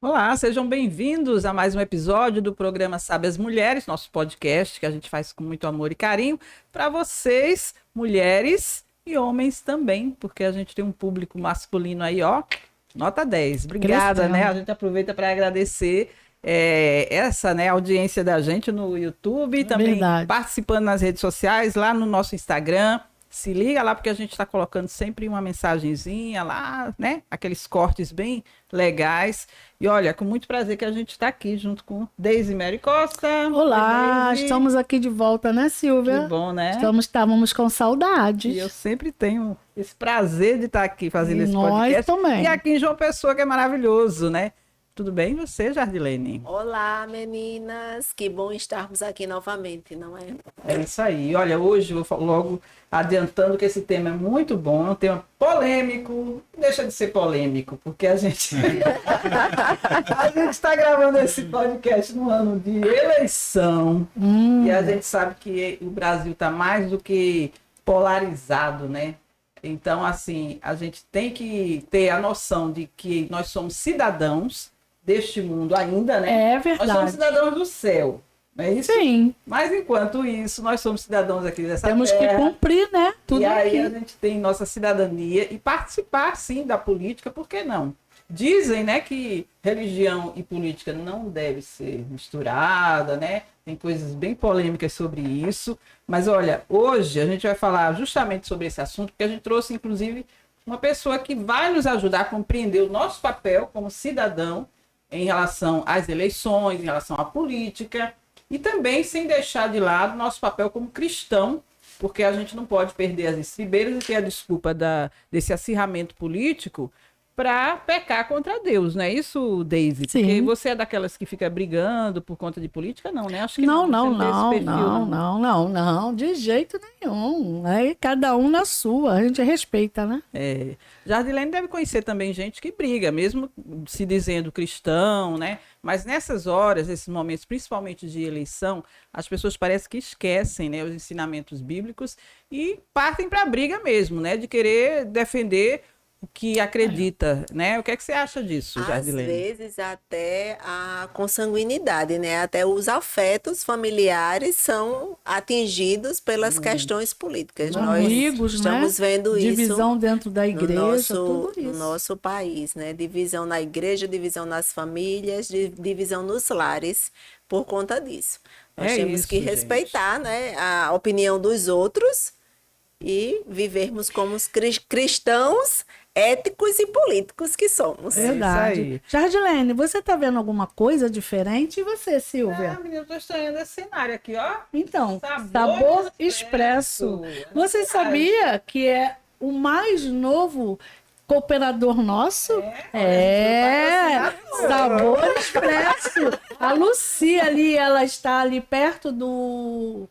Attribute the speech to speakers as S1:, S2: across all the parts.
S1: Olá, sejam bem-vindos a mais um episódio do programa Sabe as Mulheres, nosso podcast que a gente faz com muito amor e carinho para vocês, mulheres e homens também, porque a gente tem um público masculino aí, ó, nota 10. Obrigada, né? A gente aproveita para agradecer essa, né, audiência da gente no YouTube, também
S2: Verdade.
S1: participando nas redes sociais, lá no nosso Instagram. Se liga lá, porque a gente está colocando sempre uma mensagenzinha lá, né? Aqueles cortes bem legais. E olha, com muito prazer que a gente está aqui junto com Deise Mary Costa.
S2: Olá,
S1: Oi, Deise.
S2: estamos aqui de volta, né, Silvia?
S1: Que bom, né?
S2: Estávamos com
S1: E
S2: saudades.
S1: eu sempre tenho esse prazer de estar aqui fazendo esse
S2: Nós
S1: podcast.
S2: também.
S1: E aqui em João Pessoa, que é maravilhoso, né? Tudo bem você, Jardilene?
S3: Olá, meninas. Que bom estarmos aqui novamente, não é?
S1: É isso aí. Olha, hoje eu vou logo adiantando que esse tema é muito bom, é um tema polêmico, deixa de ser polêmico, porque a gente a gente está gravando esse podcast no ano de eleição e a gente sabe que o Brasil está mais do que polarizado, né? Então, assim, a gente tem que ter a noção de que nós somos cidadãos deste mundo ainda, né?
S2: É
S1: Nós somos
S2: verdade.
S1: cidadãos do céu, não é isso?
S2: Sim,
S1: Mas enquanto isso, nós somos cidadãos aqui dessa
S2: temos que
S1: terra.
S2: cumprir, né? Tudo
S1: E aí
S2: aqui.
S1: a gente tem nossa cidadania e participar, sim, da política, por que não? Dizem, né, que religião e política não deve ser misturada, né? Tem coisas bem polêmicas sobre isso. Mas olha, hoje a gente vai falar justamente sobre esse assunto, porque a gente trouxe, inclusive, uma pessoa que vai nos ajudar a compreender o nosso papel como cidadão em relação às eleições, em relação à política, e também sem deixar de lado nosso papel como cristão, porque a gente não pode perder as estribeiras e ter a desculpa desse acirramento político para pecar contra Deus, não é isso, Deise?
S2: Sim.
S1: Porque você é daquelas que fica brigando por conta de política? Não, né? Acho que
S2: Não,
S1: você
S2: não,
S1: tem esse
S2: não,
S1: perfil,
S2: não, de jeito nenhum. Aí cada um na sua, a gente respeita, né?
S1: Jardilene deve conhecer também gente que briga, mesmo se dizendo cristão, né? Mas nessas horas, nesses momentos, principalmente de eleição, as pessoas parecem que esquecem, né, os ensinamentos bíblicos e partem para a briga mesmo, né? De querer defender o que acredita, né? O que é que você acha disso,
S3: Às
S1: Jardilene?
S3: vezes até a consanguinidade, né? Até os afetos familiares são atingidos pelas questões políticas.
S2: Amigos,
S3: Nós estamos
S2: né?
S3: vendo
S2: Divisão
S3: isso
S2: dentro da
S3: no
S2: igreja, tudo
S3: no
S2: isso.
S3: nosso país, né? Divisão na igreja, divisão nas famílias, divisão nos lares por conta disso. Nós
S1: É
S3: temos
S1: isso,
S3: que
S1: gente.
S3: respeitar, né, a opinião dos outros e vivermos como os cristãos éticos e políticos que somos.
S1: É isso
S2: Verdade.
S1: aí.
S2: Jardilene, você tá vendo alguma coisa diferente? E você, Silvia?
S1: Menina, eu tô estranhando esse cenário aqui, ó.
S2: Então,
S1: Sabor
S2: Sabor
S1: Expresso.
S2: Expresso. Você sabia que é o mais novo cooperador nosso? É, Sabor Expresso. A Lucia ali, ela está ali perto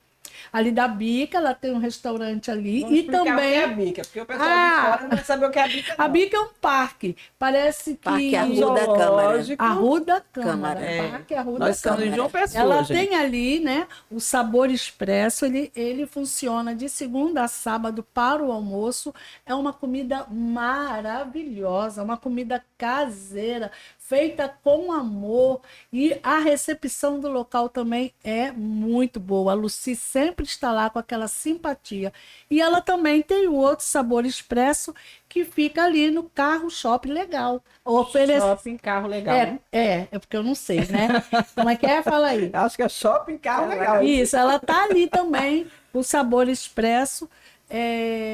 S2: ali da Bica, ela tem um restaurante ali.
S1: Vamos
S2: E
S1: explicar o que é a
S2: também
S1: bica, porque o pessoal
S2: Ah!
S1: de fora não vai saber o que é a bica,
S2: a
S1: não.
S2: Bica é um parque. Parece que
S3: Parque Arruda Câmara.
S1: Zoológico.
S2: Arruda Câmara.
S3: Câmara.
S2: Parque Arruda
S1: Nós estamos em
S2: Câmara.
S1: João Pessoa,
S2: Ela
S1: gente.
S2: tem ali, né, o Sabor Expresso, ele funciona de segunda a sábado para o almoço. É uma comida maravilhosa, uma comida caseira, feita com amor. E a recepção do local também é muito boa. A Lucy sempre está lá com aquela simpatia. E ela também tem o outro Sabor Expresso que fica ali no Carro Shopping Legal.
S1: Shopping, carro legal, né?
S2: É porque eu não sei, né? Como é que é? Fala aí.
S1: Acho que é shopping, carro legal.
S2: Isso, ela tá ali também, o Sabor Expresso,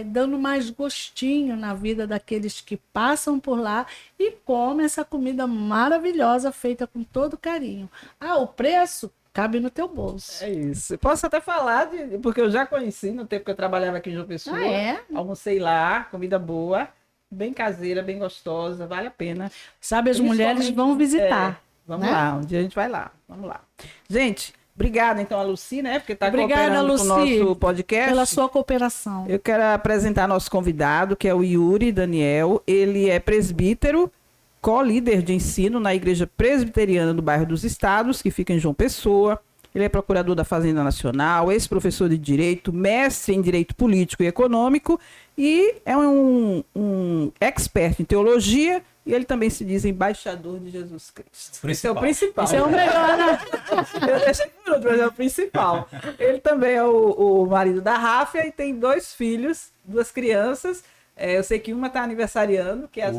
S2: dando mais gostinho na vida daqueles que passam por lá e comem essa comida maravilhosa, feita com todo carinho. Ah, o preço cabe no teu bolso.
S1: É isso. Posso até falar, porque eu já conheci no tempo que eu trabalhava aqui em João Pessoa.
S2: Ah, é?
S1: Almocei lá, comida boa, bem caseira, bem gostosa, vale a pena.
S2: Sabe, as mulheres vão visitar.
S1: Vamos
S2: né?
S1: lá, um dia a gente vai lá. Vamos lá. Gente, obrigada então a Lucy, né? Porque está
S2: Obrigada,
S1: cooperando com o
S2: Lucy,
S1: nosso podcast.
S2: pela sua cooperação.
S1: Eu quero apresentar nosso convidado, que é o Yuri Daniel. Ele é presbítero, co-líder de ensino na Igreja Presbiteriana do Bairro dos Estados, que fica em João Pessoa. Ele é procurador da Fazenda Nacional, ex-professor de Direito, mestre em Direito Político e Econômico e é um expert em Teologia, e ele também se diz embaixador de Jesus Cristo. Esse é o principal.
S2: Esse é o melhor, né?
S1: Eu deixei por outro, mas é o principal. Ele também é o marido da Ráfia e tem 2 filhos, 2 crianças. Eu sei que uma está aniversariando, que é a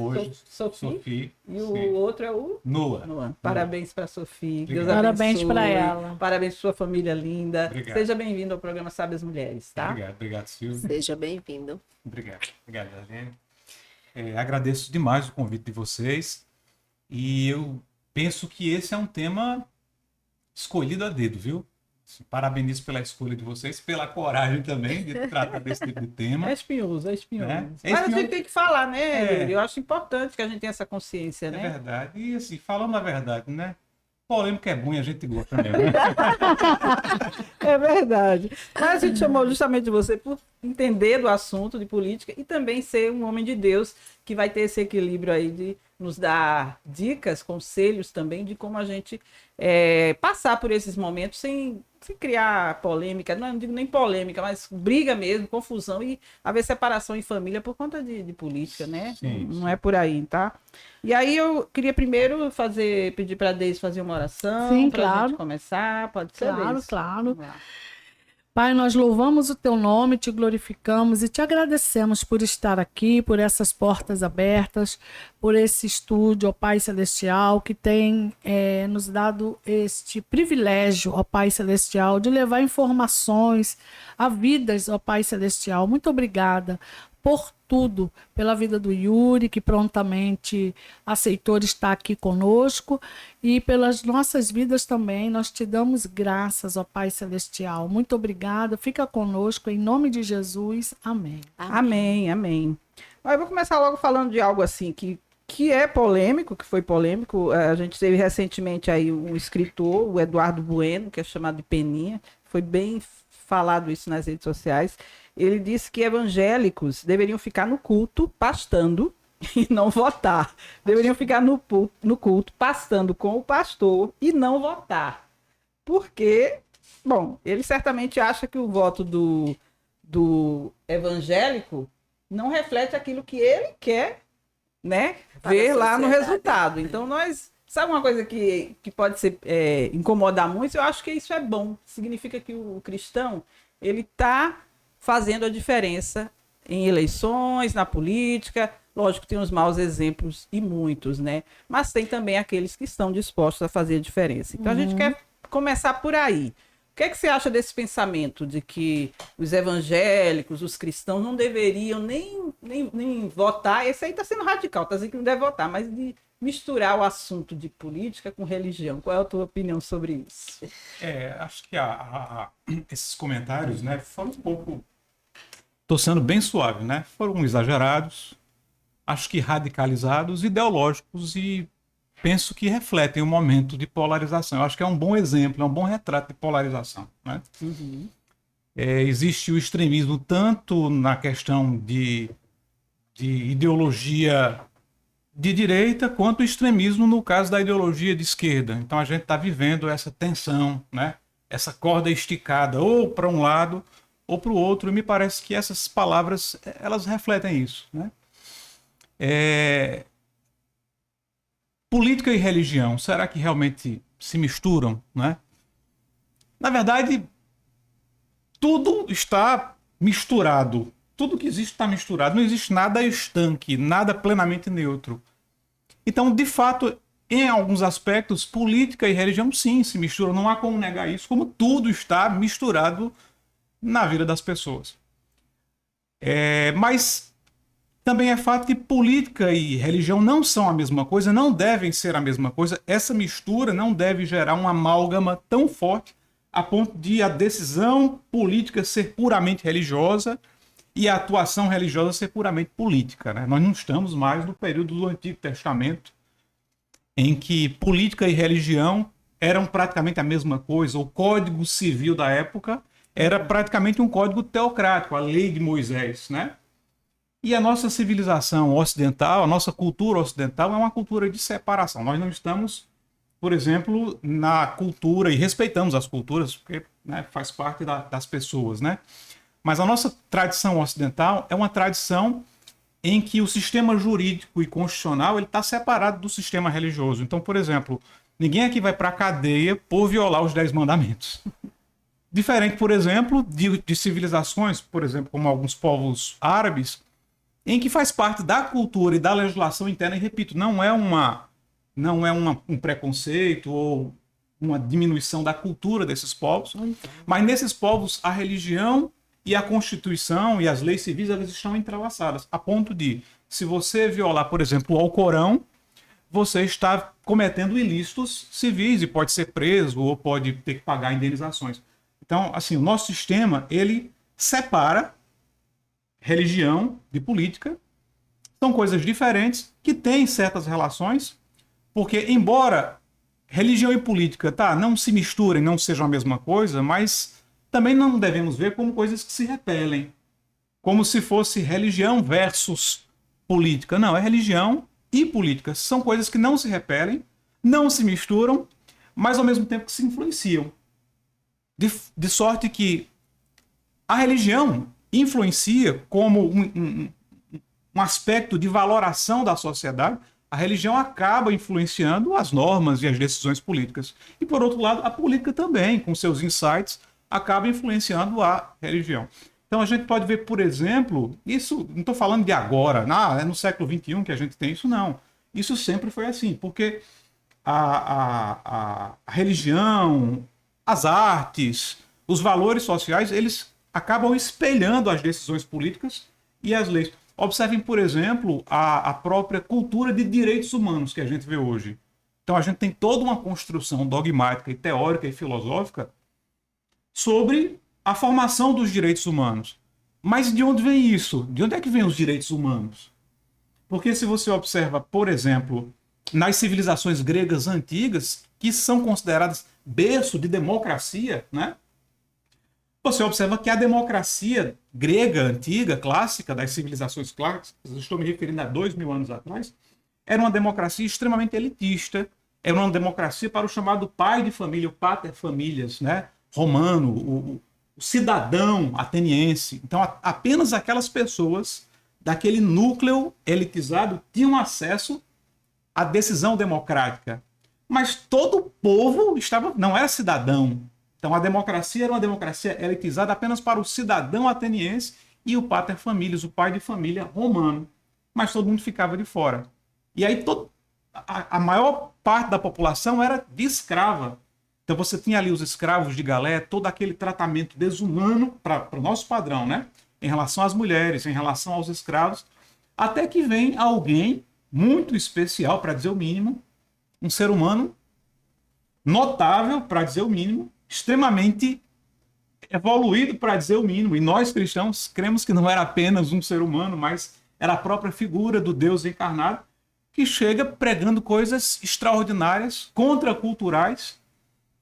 S1: Sofia, e o outro é o
S4: Noah.
S1: Parabéns para a Sofia. Deus
S2: Parabéns
S1: abençoe.
S2: para ela.
S1: Parabéns para sua família linda.
S4: Obrigado.
S1: Seja bem-vindo ao programa Sabe as Mulheres, tá?
S4: Obrigado, Silvio.
S3: Seja bem-vindo.
S4: Obrigado, Darlene. Agradeço demais o convite de vocês e eu penso que esse é um tema escolhido a dedo, viu? Parabenizo pela escolha de vocês, pela coragem também de tratar desse tipo de tema.
S1: É espinhoso.
S4: É
S1: Mas a gente tem que falar, né?
S4: É.
S1: Eu acho importante que a gente tenha essa consciência,
S4: É
S1: né?
S4: verdade. E assim, falando a verdade, né? Polêmica é bom e a gente gosta mesmo. Né?
S1: É verdade. Mas a gente chamou justamente você por entender do assunto de política e também ser um homem de Deus que vai ter esse equilíbrio aí de nos dar dicas, conselhos também de como a gente passar por esses momentos sem criar polêmica, não digo nem polêmica, mas briga mesmo, confusão e haver separação em família por conta de política, né?
S4: Sim,
S1: Não é por aí, tá? E aí eu queria primeiro pedir para a Deise fazer uma oração.
S2: Sim,
S1: pra
S2: claro.
S1: gente começar, pode ser,
S2: Claro,
S1: Deise?
S2: claro.
S1: Vamos lá.
S2: Pai, nós louvamos o teu nome, te glorificamos e te agradecemos por estar aqui, por essas portas abertas, por esse estúdio, ó Pai Celestial, que tem nos dado este privilégio, ó Pai Celestial, de levar informações a vidas, ó Pai Celestial. Muito obrigada por tudo, pela vida do Yuri, que prontamente aceitou estar aqui conosco, e pelas nossas vidas também. Nós te damos graças, ó Pai Celestial. Muito obrigada. Fica conosco, em nome de Jesus. Amém.
S1: Amém. Mas eu vou começar logo falando de algo assim que é polêmico, que foi polêmico. A gente teve recentemente aí um escritor, o Eduardo Bueno, que é chamado de Peninha. Foi bem falado isso nas redes sociais. Ele disse que evangélicos deveriam ficar no culto pastando e não votar. Deveriam ficar no culto pastando com o pastor e não votar. Porque, bom, ele certamente acha que o voto do evangélico não reflete aquilo que ele quer, né, ver lá no resultado. Então, sabe uma coisa que pode incomodar muito? Eu acho que isso é bom. Significa que o cristão, ele está fazendo a diferença em eleições, na política. Lógico que tem os maus exemplos e muitos, né? Mas tem também aqueles que estão dispostos a fazer a diferença. Então, a gente quer começar por aí. O que é que você acha desse pensamento de que os evangélicos, os cristãos, não deveriam nem votar? Esse aí está sendo radical, está dizendo que não deve votar, mas de misturar o assunto de política com religião. Qual é a tua opinião sobre isso?
S4: Acho que esses comentários, né, foram um pouco... Estou sendo bem suave, né? Foram exagerados, acho que radicalizados, ideológicos e penso que refletem um momento de polarização. Eu acho que é um bom exemplo, é um bom retrato de polarização, né?
S1: Uhum.
S4: Existe o extremismo tanto na questão de ideologia de direita, quanto o extremismo no caso da ideologia de esquerda. Então a gente está vivendo essa tensão, né? Essa corda esticada ou para um lado ou para o outro, e me parece que essas palavras elas refletem isso, né? Política e religião, será que realmente se misturam, né? Na verdade, tudo está misturado. Tudo que existe está misturado. Não existe nada estanque, nada plenamente neutro. Então, de fato, em alguns aspectos, política e religião, sim, se misturam. Não há como negar isso, como tudo está misturado na vida das pessoas. Mas também é fato que política e religião não são a mesma coisa, não devem ser a mesma coisa. Essa mistura não deve gerar uma amálgama tão forte a ponto de a decisão política ser puramente religiosa e a atuação religiosa ser puramente política, né? Nós não estamos mais no período do Antigo Testamento, em que política e religião eram praticamente a mesma coisa. O Código Civil da época era praticamente um código teocrático, a lei de Moisés, né? E a nossa civilização ocidental, a nossa cultura ocidental é uma cultura de separação. Nós não estamos, por exemplo, na cultura, e respeitamos as culturas, porque, né, faz parte das pessoas, né? Mas a nossa tradição ocidental é uma tradição em que o sistema jurídico e constitucional ele está separado do sistema religioso. Então, por exemplo, ninguém aqui vai para a cadeia por violar os 10 mandamentos. Diferente, por exemplo, de civilizações, por exemplo, como alguns povos árabes, em que faz parte da cultura e da legislação interna, e repito, não é um preconceito ou uma diminuição da cultura desses povos, mas nesses povos a religião e a Constituição e as leis civis elas estão entrelaçadas, a ponto de, se você violar, por exemplo, o Alcorão, você está cometendo ilícitos civis e pode ser preso ou pode ter que pagar indenizações. Então, assim, o nosso sistema, ele separa religião de política. São coisas diferentes que têm certas relações, porque embora religião e política, não se misturem, não sejam a mesma coisa, mas também não devemos ver como coisas que se repelem, como se fosse religião versus política. Não, é religião e política. São coisas que não se repelem, não se misturam, mas ao mesmo tempo que se influenciam. De sorte que a religião influencia como um aspecto de valoração da sociedade. A religião acaba influenciando as normas e as decisões políticas. E, por outro lado, a política também, com seus insights, acaba influenciando a religião. Então, a gente pode ver, por exemplo, isso, não estou falando de agora, é no século XXI que a gente tem isso, não. Isso sempre foi assim, porque a religião, as artes, os valores sociais, eles acabam espelhando as decisões políticas e as leis. Observem, por exemplo, a própria cultura de direitos humanos que a gente vê hoje. Então, a gente tem toda uma construção dogmática e teórica e filosófica sobre a formação dos direitos humanos. Mas de onde vem isso? De onde é que vem os direitos humanos? Porque se você observa, por exemplo, nas civilizações gregas antigas, que são consideradas berço de democracia, né? Você observa que a democracia grega, antiga, clássica, das civilizações clássicas, estou me referindo a 2000 anos atrás, era uma democracia extremamente elitista, era uma democracia para o chamado pai de família, o pater familias, né? Romano, o cidadão ateniense. Então, apenas aquelas pessoas daquele núcleo elitizado tinham acesso à decisão democrática. Mas todo o povo não era cidadão. Então, a democracia era uma democracia elitizada apenas para o cidadão ateniense e o pater familias, o pai de família romano. Mas todo mundo ficava de fora. E aí, a maior parte da população era de escrava. Então, você tinha ali os escravos de Galé, todo aquele tratamento desumano para o nosso padrão, né? Em relação às mulheres, em relação aos escravos, até que vem alguém muito especial, para dizer o mínimo, um ser humano notável, para dizer o mínimo, extremamente evoluído, para dizer o mínimo. E nós, cristãos, cremos que não era apenas um ser humano, mas era a própria figura do Deus encarnado, que chega pregando coisas extraordinárias, contraculturais,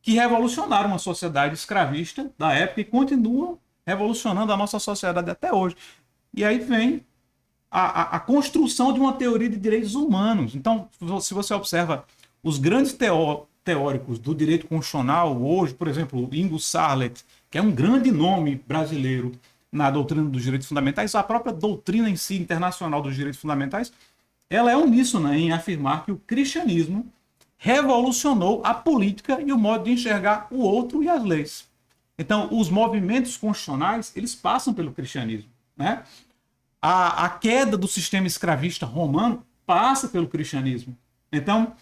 S4: que revolucionaram a sociedade escravista da época e continuam revolucionando a nossa sociedade até hoje. E aí vem a construção de uma teoria de direitos humanos. Então, se você observa os grandes teóricos do direito constitucional hoje, por exemplo, Ingo Sarlet, que é um grande nome brasileiro na doutrina dos direitos fundamentais, a própria doutrina em si internacional dos direitos fundamentais, ela é uníssona em afirmar que o cristianismo revolucionou a política e o modo de enxergar o outro e as leis. Então, os movimentos constitucionais, eles passam pelo cristianismo, né? A queda do sistema escravista romano passa pelo cristianismo. Então,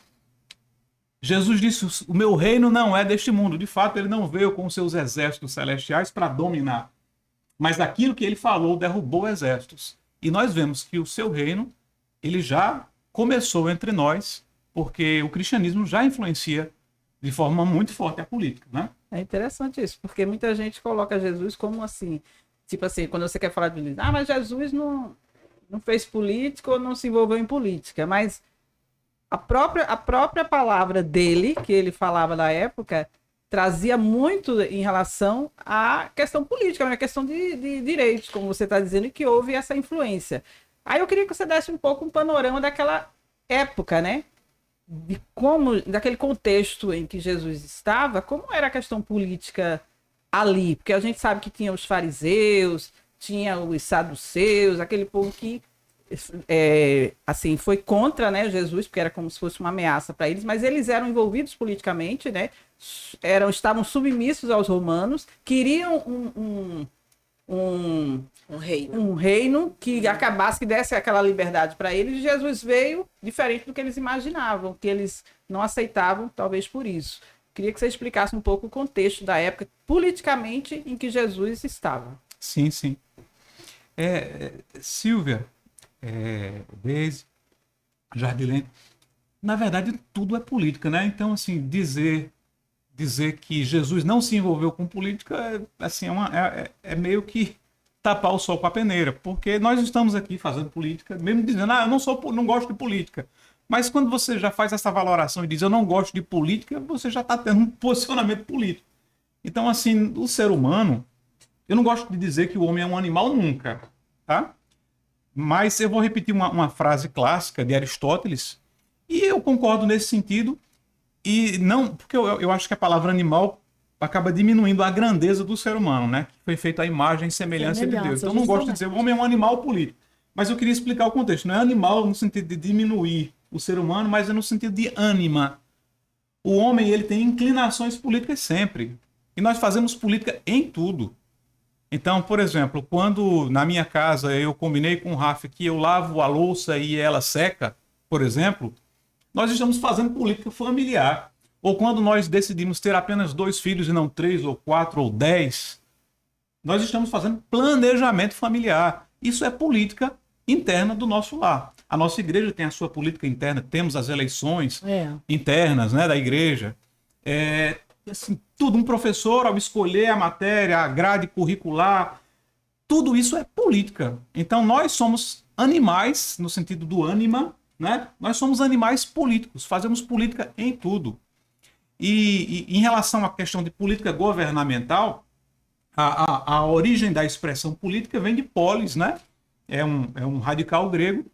S4: Jesus disse, o meu reino não é deste mundo. De fato, ele não veio com seus exércitos celestiais para dominar. Mas aquilo que ele falou derrubou exércitos. E nós vemos que o seu reino, ele já começou entre nós, porque o cristianismo já influencia de forma muito forte a política, né?
S1: É interessante isso, porque muita gente coloca Jesus como assim, tipo assim, quando você quer falar de mas Jesus não fez política ou não se envolveu em política, mas a própria palavra dele, que ele falava na época, trazia muito em relação à questão política, a questão de direitos, como você está dizendo, e que houve essa influência. Aí eu queria que você desse um pouco um panorama daquela época, né? De como, daquele contexto em que Jesus estava, como era a questão política ali? Porque a gente sabe que tinha os fariseus, tinha os saduceus, aquele povo que assim, foi contra, né, Jesus, porque era como se fosse uma ameaça para eles, mas eles eram envolvidos politicamente, né, estavam submissos aos romanos, queriam um reino que acabasse, que desse aquela liberdade para eles, e Jesus veio diferente do que eles imaginavam, que eles não aceitavam, talvez por isso. Queria que você explicasse um pouco o contexto da época, politicamente, em que Jesus estava.
S4: Sim, sim. Silvia, Deise, Jardilene, na verdade tudo é política, né? Então, assim, dizer que Jesus não se envolveu com política assim, é meio que tapar o sol com a peneira, porque nós estamos aqui fazendo política, mesmo dizendo, eu não gosto de política. Mas quando você já faz essa valoração e diz eu não gosto de política, você já está tendo um posicionamento político. Então, assim, o ser humano, eu não gosto de dizer que o homem é um animal nunca, tá? Mas eu vou repetir uma frase clássica de Aristóteles, e eu concordo nesse sentido, e não, porque eu acho que a palavra animal acaba diminuindo a grandeza do ser humano, né? Que foi feito à imagem e semelhança de Deus. Então eu não gosto de dizer o homem é um animal político. Mas eu queria explicar o contexto. Não é animal no sentido de diminuir o ser humano, mas é no sentido de ânima. O homem, ele tem inclinações políticas sempre. E nós fazemos política em tudo. Então, por exemplo, quando na minha casa eu combinei com o Rafa que eu lavo a louça e ela seca, por exemplo, nós estamos fazendo política familiar. Ou quando nós decidimos ter apenas 2 filhos e não 3 ou 4 ou 10, nós estamos fazendo planejamento familiar. Isso é política interna do nosso lar. A nossa igreja tem a sua política interna, temos as eleições internas, né, da igreja. Assim, tudo, um professor, ao escolher a matéria, a grade curricular, tudo isso é política. Então nós somos animais, no sentido do ânima, né? Nós somos animais políticos, fazemos política em tudo. E em relação à questão de política governamental, a origem da expressão política vem de polis, né? É um radical grego,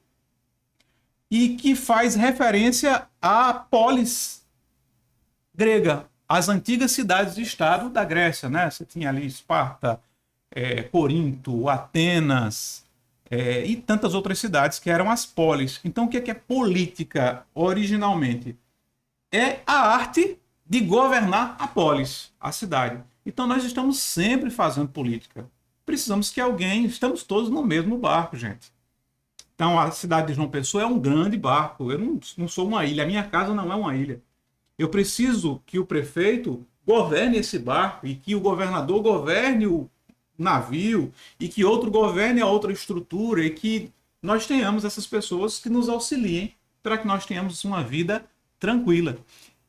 S4: e que faz referência à polis grega, as antigas cidades de estado da Grécia, né? Você tinha ali Esparta, Corinto, Atenas, e tantas outras cidades que eram as polis. Então, o que é política originalmente? É a arte de governar a polis, a cidade. Então, nós estamos sempre fazendo política. Precisamos que estamos todos no mesmo barco, gente. Então, a cidade de João Pessoa é um grande barco. Eu não sou uma ilha, a minha casa não é uma ilha. Eu preciso que o prefeito governe esse barco e que o governador governe o navio e que outro governe a outra estrutura e que nós tenhamos essas pessoas que nos auxiliem para que nós tenhamos uma vida tranquila.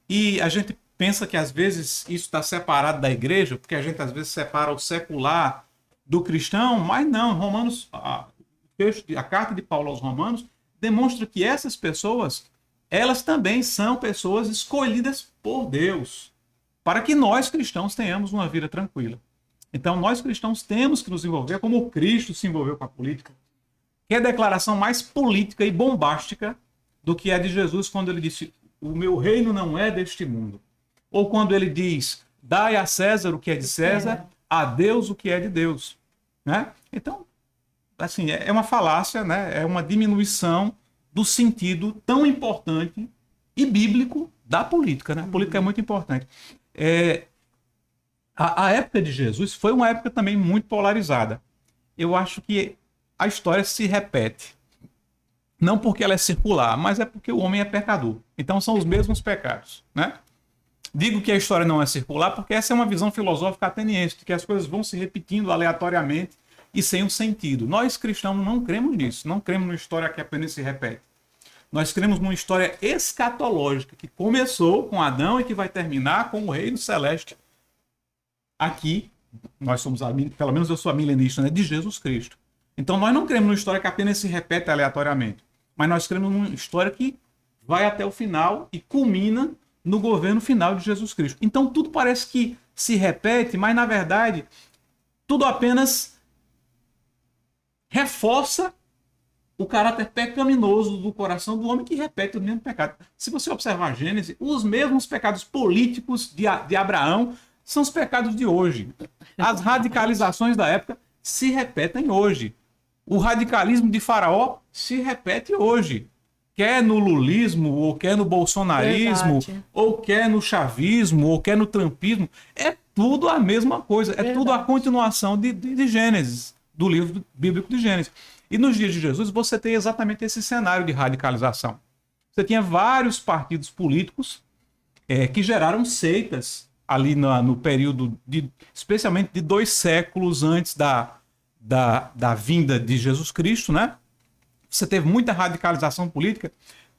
S4: E a gente pensa que às vezes isso está separado da igreja, porque a gente às vezes separa o secular do cristão, mas não. Romanos, a carta de Paulo aos Romanos demonstra que essas pessoas, elas também são pessoas escolhidas por Deus, para que nós cristãos tenhamos uma vida tranquila. Então, nós cristãos temos que nos envolver como Cristo se envolveu com a política. Que é a declaração mais política e bombástica do que é de Jesus quando ele disse: o meu reino não é deste mundo. Ou quando ele diz: dai a César o que é de César, a Deus o que é de Deus. Né? Então, assim, é uma falácia, né? É uma diminuição do sentido tão importante e bíblico da política. Né? A política é muito importante. A época de Jesus foi uma época também muito polarizada. Eu acho que a história se repete. Não porque ela é circular, mas é porque o homem é pecador. Então são os mesmos pecados. Né? Digo que a história não é circular porque essa é uma visão filosófica ateniense, de que as coisas vão se repetindo aleatoriamente e sem um sentido. Nós cristãos não cremos nisso, não cremos numa história que apenas se repete. Nós cremos numa história escatológica que começou com Adão e que vai terminar com o reino celeste. Aqui, nós somos, pelo menos eu sou a milenista, né, de Jesus Cristo. Então nós não cremos numa história que apenas se repete aleatoriamente, mas nós cremos numa história que vai até o final e culmina no governo final de Jesus Cristo. Então tudo parece que se repete, mas na verdade tudo apenas reforça o caráter pecaminoso do coração do homem que repete o mesmo pecado. Se você observar a Gênesis, os mesmos pecados políticos de Abraão são os pecados de hoje. As radicalizações da época se repetem hoje. O radicalismo de Faraó se repete hoje. Quer no lulismo, ou quer no bolsonarismo,
S2: Verdade.
S4: ou quer no chavismo, ou quer no trumpismo. É tudo a mesma coisa. É tudo a continuação de Gênesis, do livro bíblico de Gênesis. E nos dias de Jesus você tem exatamente esse cenário de radicalização. Você tinha vários partidos políticos que geraram seitas ali no período, especialmente de 2 séculos antes da vinda de Jesus Cristo, né? Você teve muita radicalização política,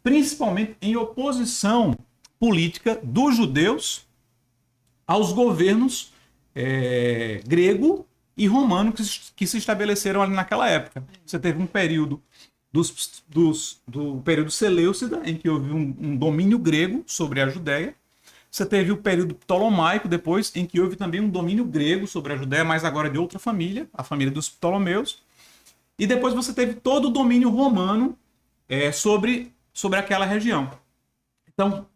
S4: principalmente em oposição política dos judeus aos governos grego e romano que se estabeleceram ali naquela época. Você teve um período do período Seleucida, em que houve um domínio grego sobre a Judéia. Você teve o período ptolomaico depois, em que houve também um domínio grego sobre a Judéia, mas agora de outra família, a família dos Ptolomeus. E depois você teve todo o domínio romano sobre aquela região. Então,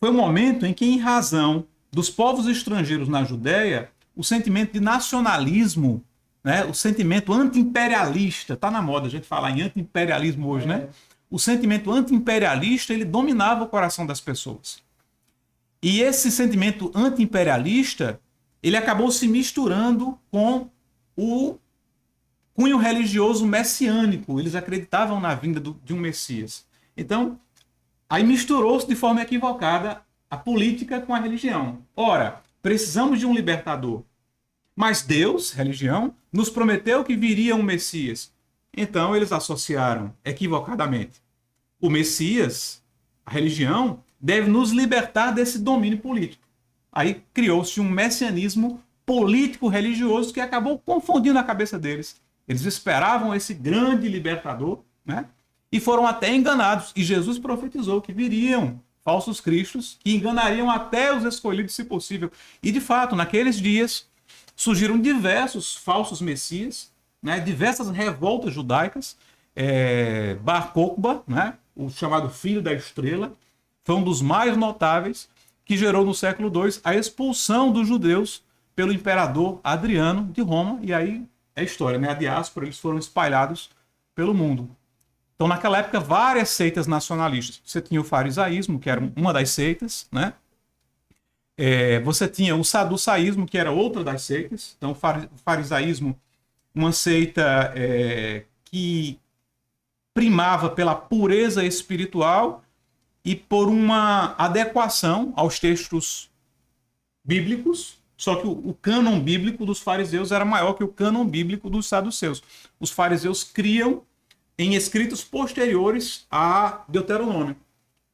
S4: foi um momento em que, em razão dos povos estrangeiros na Judéia, o sentimento de nacionalismo, né, o sentimento anti-imperialista, está na moda a gente falar em anti-imperialismo hoje, né? O sentimento anti-imperialista, ele dominava o coração das pessoas. E esse sentimento anti-imperialista, ele acabou se misturando com o cunho religioso messiânico. Eles acreditavam na vinda de um Messias. Então, aí misturou-se de forma equivocada a política com a religião. Ora, precisamos de um libertador. Mas Deus, religião, nos prometeu que viria um Messias. Então, eles associaram equivocadamente o Messias, a religião, deve nos libertar desse domínio político. Aí criou-se um messianismo político-religioso que acabou confundindo a cabeça deles. Eles esperavam esse grande libertador, né? E foram até enganados. E Jesus profetizou que viriam falsos cristos que enganariam até os escolhidos, se possível. E, de fato, naqueles dias surgiram diversos falsos messias, né? Diversas revoltas judaicas. Bar Kokhba, né? O chamado Filho da Estrela, foi um dos mais notáveis, que gerou no século II a expulsão dos judeus pelo imperador Adriano de Roma. E aí é história, né? A diáspora, eles foram espalhados pelo mundo. Então, naquela época, várias seitas nacionalistas. Você tinha o farisaísmo, que era uma das seitas, né? Você tinha o saducaísmo, que era outra das seitas. Então, o farisaísmo, uma seita que primava pela pureza espiritual e por uma adequação aos textos bíblicos. Só que o cânon bíblico dos fariseus era maior que o cânon bíblico dos saduceus. Os fariseus criam em escritos posteriores a Deuteronômio.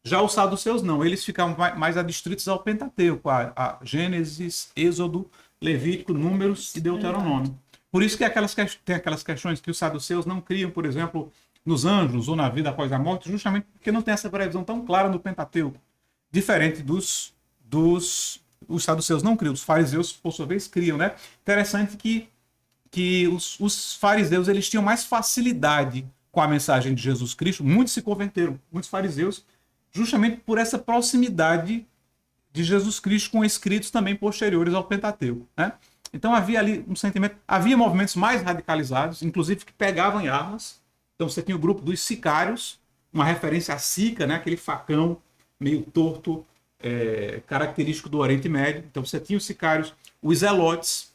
S4: Já os saduceus não, eles ficavam mais adstritos ao Pentateuco, a Gênesis, Êxodo, Levítico, Números e Deuteronômio. Por isso que tem aquelas questões que os saduceus não criam, por exemplo, nos anjos ou na vida após a morte, justamente porque não tem essa previsão tão clara no Pentateuco. Diferente os saduceus não criam, os fariseus, por sua vez, criam, né? Interessante que os fariseus eles tinham mais facilidade com a mensagem de Jesus Cristo. Muitos se converteram, muitos fariseus, justamente por essa proximidade de Jesus Cristo com escritos também posteriores ao Pentateuco, né? Então havia ali um sentimento, havia movimentos mais radicalizados, inclusive que pegavam em armas. Então você tinha o grupo dos sicários, uma referência à sica, né? Aquele facão meio torto, característico do Oriente Médio. Então você tinha os sicários, os zelotes,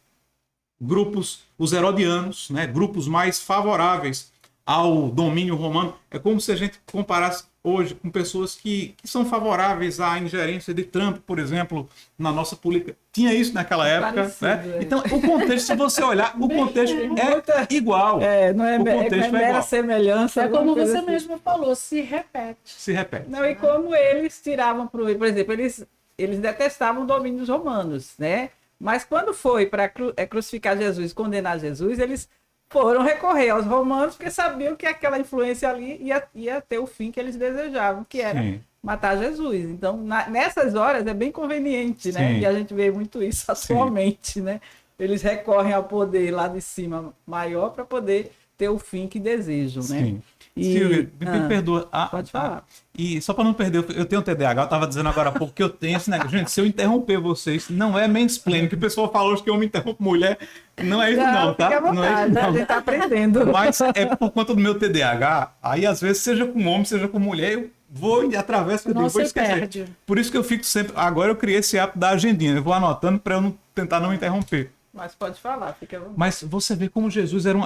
S4: os herodianos, né? Grupos mais favoráveis ao domínio romano. É como se a gente comparasse hoje com pessoas que são favoráveis à ingerência de Trump, por exemplo, na nossa política. Tinha isso naquela época.
S1: Parecido,
S4: né? Então, o contexto, se você olhar, o contexto é igual.
S1: Não é,
S4: O contexto
S1: é mera
S4: igual.
S1: semelhança.
S2: É como
S1: alguma coisa
S2: você
S1: assim.
S2: mesmo falou, se repete.
S4: Se repete.
S1: Não, e como eles tiravam por exemplo, eles detestavam o domínio dos romanos, né? Mas quando foi para crucificar Jesus, condenar Jesus, eles foram recorrer aos romanos porque sabiam que aquela influência ali ia ter o fim que eles desejavam, que era
S4: Sim.
S1: matar Jesus. Então, nessas horas é bem conveniente, né?
S4: Sim.
S1: E a gente vê muito isso atualmente, né? Eles recorrem ao poder lá de cima maior para poder ter o fim que desejam, né?
S4: Sim.
S1: E,
S4: Silvia, me perdoa.
S1: pode falar.
S4: E só para não perder, eu tenho TDAH, eu estava dizendo agora há pouco que eu tenho esse negócio. Gente, se eu interromper vocês, não é mansplaining, que o pessoal fala hoje que eu me interrompo mulher. Não é isso não, tá?
S1: Fica à vontade,
S4: Não é isso
S1: a
S4: não.
S1: gente tá aprendendo.
S4: Mas é por conta do meu TDAH, aí às vezes, seja com homem, seja com mulher, eu vou e atravesso, eu
S2: Não
S4: vou
S2: se
S4: esquecer.
S2: perde.
S4: Por isso que eu fico sempre... Agora eu criei esse hábito da agendinha, eu vou anotando para eu não tentar não interromper.
S1: Mas pode falar, fica à vontade.
S4: Mas você vê como Jesus era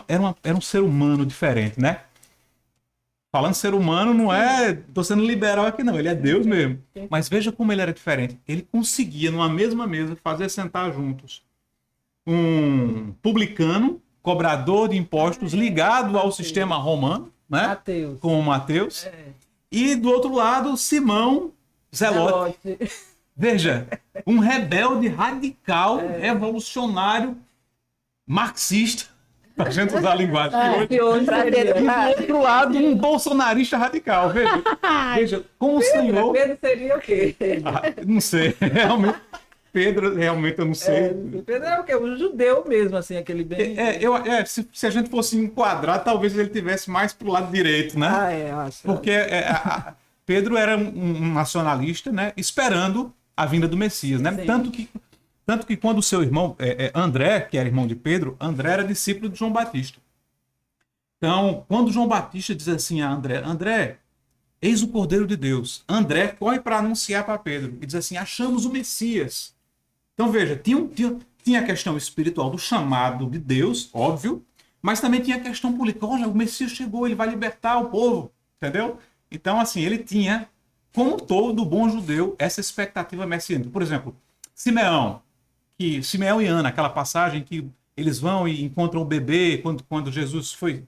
S4: um ser humano diferente, né? Falando ser humano, não é... Tô sendo liberal aqui, não. Ele é Deus mesmo. Mas veja como ele era diferente. Ele conseguia, numa mesma mesa, fazer sentar juntos um publicano, cobrador de impostos, ligado ao sistema romano, né?
S1: Mateus.
S4: Com o Mateus.
S1: É.
S4: E do outro lado, Simão Zelote.
S1: Zelote.
S4: Veja, um rebelde radical, revolucionário, marxista, pra gente usar a linguagem de hoje.
S1: Que hoje
S3: Pra
S1: seria-
S3: ter-
S4: Do outro lado, um bolsonarista radical. Veja como o Senhor...
S1: Pedro seria o quê?
S4: Não sei, realmente. Pedro, realmente eu não sei.
S1: Pedro é o quê? Um judeu mesmo, assim, aquele bem...
S4: Se a gente fosse enquadrar, talvez ele tivesse mais pro lado direito, né?
S1: eu acho.
S4: Porque Pedro era um nacionalista, né? Esperando a vinda do Messias, né?
S1: Sim.
S4: Tanto que quando o seu irmão, André, que era irmão de Pedro, André era discípulo de João Batista. Então, quando João Batista diz assim a André, André, eis o Cordeiro de Deus. André corre para anunciar para Pedro e diz assim, achamos o Messias. Então, veja, tinha a questão espiritual do chamado de Deus, óbvio, mas também tinha a questão política. Olha, o Messias chegou, ele vai libertar o povo, entendeu? Então, assim, ele tinha, como todo bom judeu, essa expectativa messiânica. Por exemplo, Simeão e Ana, aquela passagem que eles vão e encontram o bebê quando Jesus foi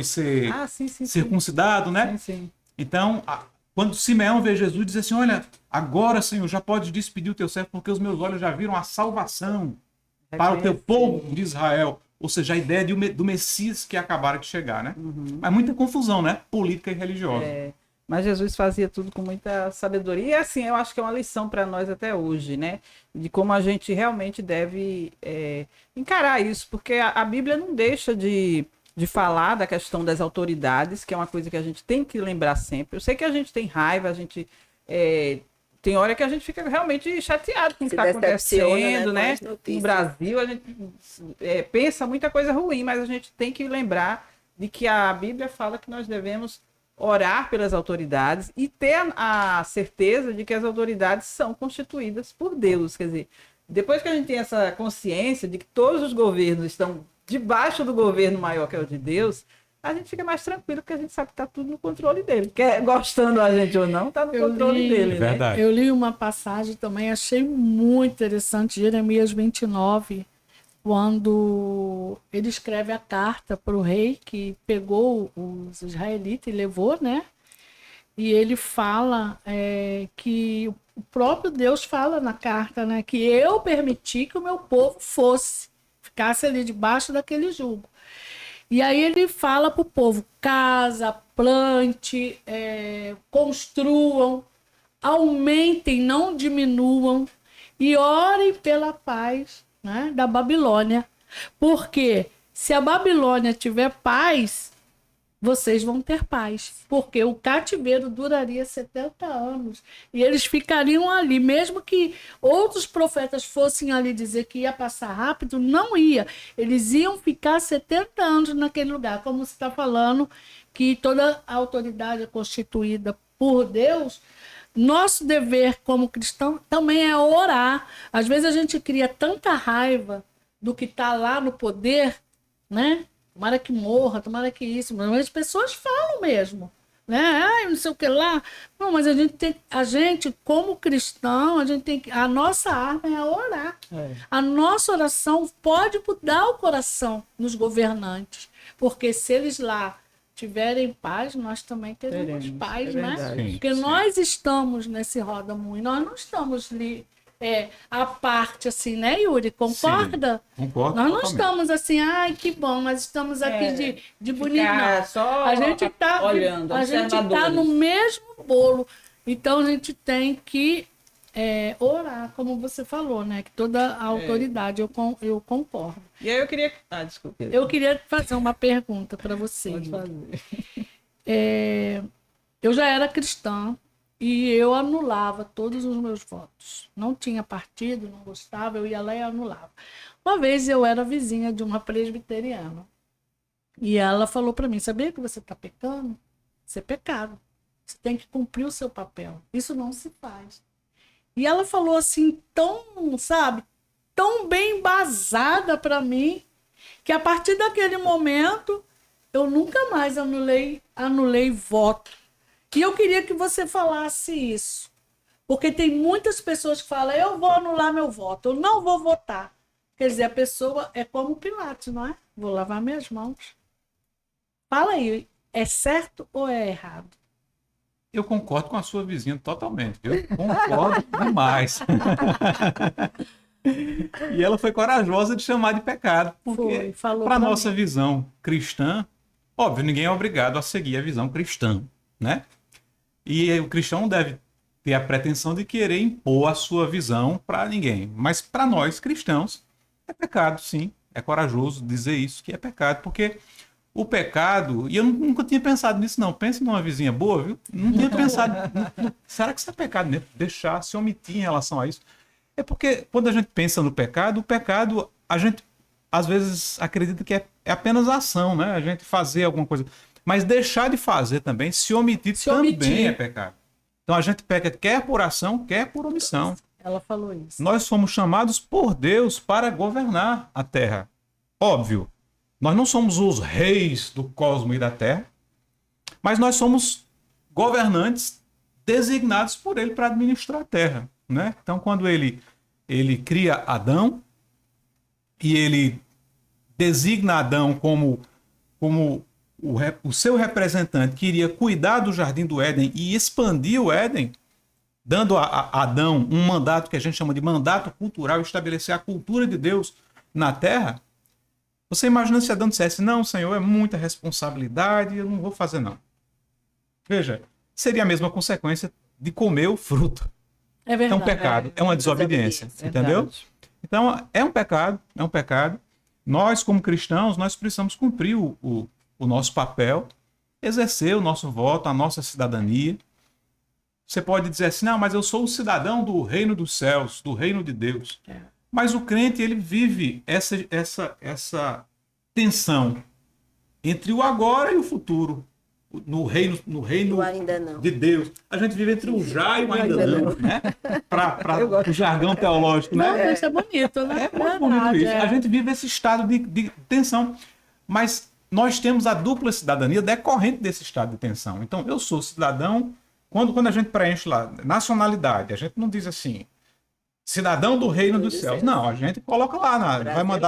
S4: ser
S1: Sim.
S4: circuncidado, né?
S1: Sim.
S4: Então, quando Simeão vê Jesus, diz assim, olha, agora, Senhor, já pode despedir o teu servo, porque os meus olhos já viram a salvação para o teu povo de Israel. Ou seja, a ideia do Messias que acabaram de chegar, né? Mas muita confusão, né? Política e religiosa.
S1: Mas Jesus fazia tudo com muita sabedoria. E assim, eu acho que é uma lição para nós até hoje, né? De como a gente realmente deve encarar isso. Porque a Bíblia não deixa de falar da questão das autoridades, que é uma coisa que a gente tem que lembrar sempre. Eu sei que a gente tem raiva, a gente... tem hora que a gente fica realmente chateado com o que está acontecendo, né? No Brasil, a gente pensa muita coisa ruim, mas a gente tem que lembrar de que a Bíblia fala que nós devemos orar pelas autoridades e ter a certeza de que as autoridades são constituídas por Deus. Quer dizer, depois que a gente tem essa consciência de que todos os governos estão debaixo do governo maior que é o de Deus, a gente fica mais tranquilo, porque a gente sabe que está tudo no controle dele. Quer gostando a gente ou não, está no controle dele.
S4: É verdade.
S2: Eu li uma passagem também, achei muito interessante, Jeremias 29, quando ele escreve a carta para o rei que pegou os israelitas e levou, né? E ele fala que o próprio Deus fala na carta, né? Que eu permiti que o meu povo ficasse ali debaixo daquele jugo. E aí ele fala para o povo, casa, plante, construam, aumentem, não diminuam e orem pela paz, né, da Babilônia. Porque se a Babilônia tiver paz, vocês vão ter paz. Porque o cativeiro duraria 70 anos. E eles ficariam ali. Mesmo que outros profetas fossem ali dizer que ia passar rápido, não ia. Eles iam ficar 70 anos naquele lugar. Como você está falando, que toda a autoridade é constituída por Deus. Nosso dever como cristão também é orar. Às vezes a gente cria tanta raiva do que está lá no poder, né? Tomara que morra, tomara que isso. Mas as pessoas falam mesmo, né? Ai, não sei o que lá. Não, mas a gente como cristão, a nossa arma é orar. A nossa oração pode mudar o coração nos governantes. Porque se eles lá tiverem paz, nós também teremos paz, né?
S1: verdade.
S2: Porque nós estamos nesse roda-moinho, nós não estamos ali à parte, assim, né, Yuri? Concorda?
S4: Sim, concordo.
S2: Nós não
S4: totalmente.
S2: estamos assim, ai, que bom, nós estamos aqui de bonito,
S1: Ficar
S2: não.
S1: só
S2: A gente está
S1: olhando,
S2: a gente tá
S1: observadores.
S2: no mesmo bolo. Então a gente tem que orar, como você falou, né? Que toda a autoridade, eu concordo.
S1: E aí eu queria... desculpa.
S2: Eu queria fazer uma pergunta para você.
S1: Pode fazer.
S2: Eu já era cristã e eu anulava todos os meus votos. Não tinha partido, não gostava, eu ia lá e anulava. Uma vez eu era vizinha de uma presbiteriana e ela falou para mim, sabia que você está pecando? Isso é pecado. Você tem que cumprir o seu papel. Isso não se faz. E ela falou assim, tão bem embasada para mim, que a partir daquele momento eu nunca mais anulei voto. E eu queria que você falasse isso. Porque tem muitas pessoas que falam, eu vou anular meu voto, eu não vou votar. Quer dizer, a pessoa é como Pilatos, não é? Vou lavar minhas mãos. Fala aí, é certo ou é errado?
S4: Eu concordo com a sua vizinha totalmente. Eu concordo demais. E ela foi corajosa de chamar de pecado. Porque, para a nossa visão cristã, óbvio, ninguém é obrigado a seguir a visão cristã, né? E o cristão não deve ter a pretensão de querer impor a sua visão para ninguém. Mas para nós, cristãos, é pecado, sim. É corajoso dizer isso, que é pecado, porque o pecado... E eu nunca tinha pensado nisso, não. Pense numa vizinha boa, viu? Não tinha pensado... Será que isso é pecado mesmo? Deixar, se omitir em relação a isso. É porque quando a gente pensa no pecado, o pecado, a gente às vezes acredita que é apenas ação, né? A gente fazer alguma coisa. Mas deixar de fazer também, se omitir também é pecado. Então a gente peca quer por ação, quer por omissão.
S2: Ela falou isso.
S4: Nós fomos chamados por Deus para governar a Terra. Óbvio, nós não somos os reis do cosmos e da Terra, mas nós somos governantes designados por Ele para administrar a Terra, né? Então, quando ele cria Adão e ele designa Adão como o seu representante que iria cuidar do Jardim do Éden e expandir o Éden, dando a Adão um mandato que a gente chama de mandato cultural, estabelecer a cultura de Deus na Terra. Você imagina se Adão dissesse, não, Senhor, é muita responsabilidade, eu não vou fazer não. Veja, seria a mesma consequência de comer o fruto.
S2: É verdade.
S4: É um pecado, é uma desobediência, entendeu? Então, é um pecado. Nós, como cristãos, nós precisamos cumprir o nosso papel, exercer o nosso voto, a nossa cidadania. Você pode dizer assim, não, mas eu sou o cidadão do reino dos céus, do reino de Deus. Mas o crente, ele vive essa tensão entre o agora e o futuro. No reino de Deus. A gente vive entre o já e o ainda não, né? Para o jargão teológico, né?
S2: Não, isso é bonito, né?
S4: É muito bonito isso. A gente vive esse estado de tensão. Mas nós temos a dupla cidadania decorrente desse estado de tensão. Então, eu sou cidadão... Quando a gente preenche lá nacionalidade, a gente não diz assim, cidadão do reino dos céus. Não, a gente coloca lá,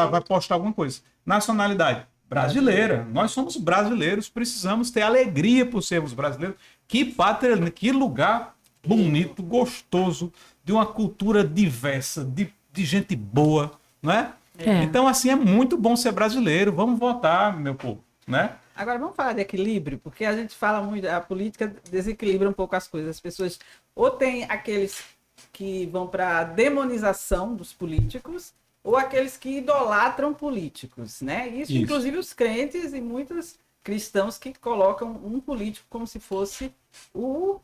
S4: vai postar alguma coisa. Nacionalidade brasileira. Nós somos brasileiros, precisamos ter alegria por sermos brasileiros. Que pátria, que lugar bonito, gostoso, de uma cultura diversa, de gente boa, não é? Então, assim, é muito bom ser brasileiro. Vamos votar, meu povo, né?
S1: Agora vamos falar de equilíbrio, porque a gente fala muito, a política desequilibra um pouco as coisas. As pessoas ou tem aqueles que vão para a demonização dos políticos, ou aqueles que idolatram políticos, né? Isso, inclusive os crentes e muitos cristãos que colocam um político como se fosse o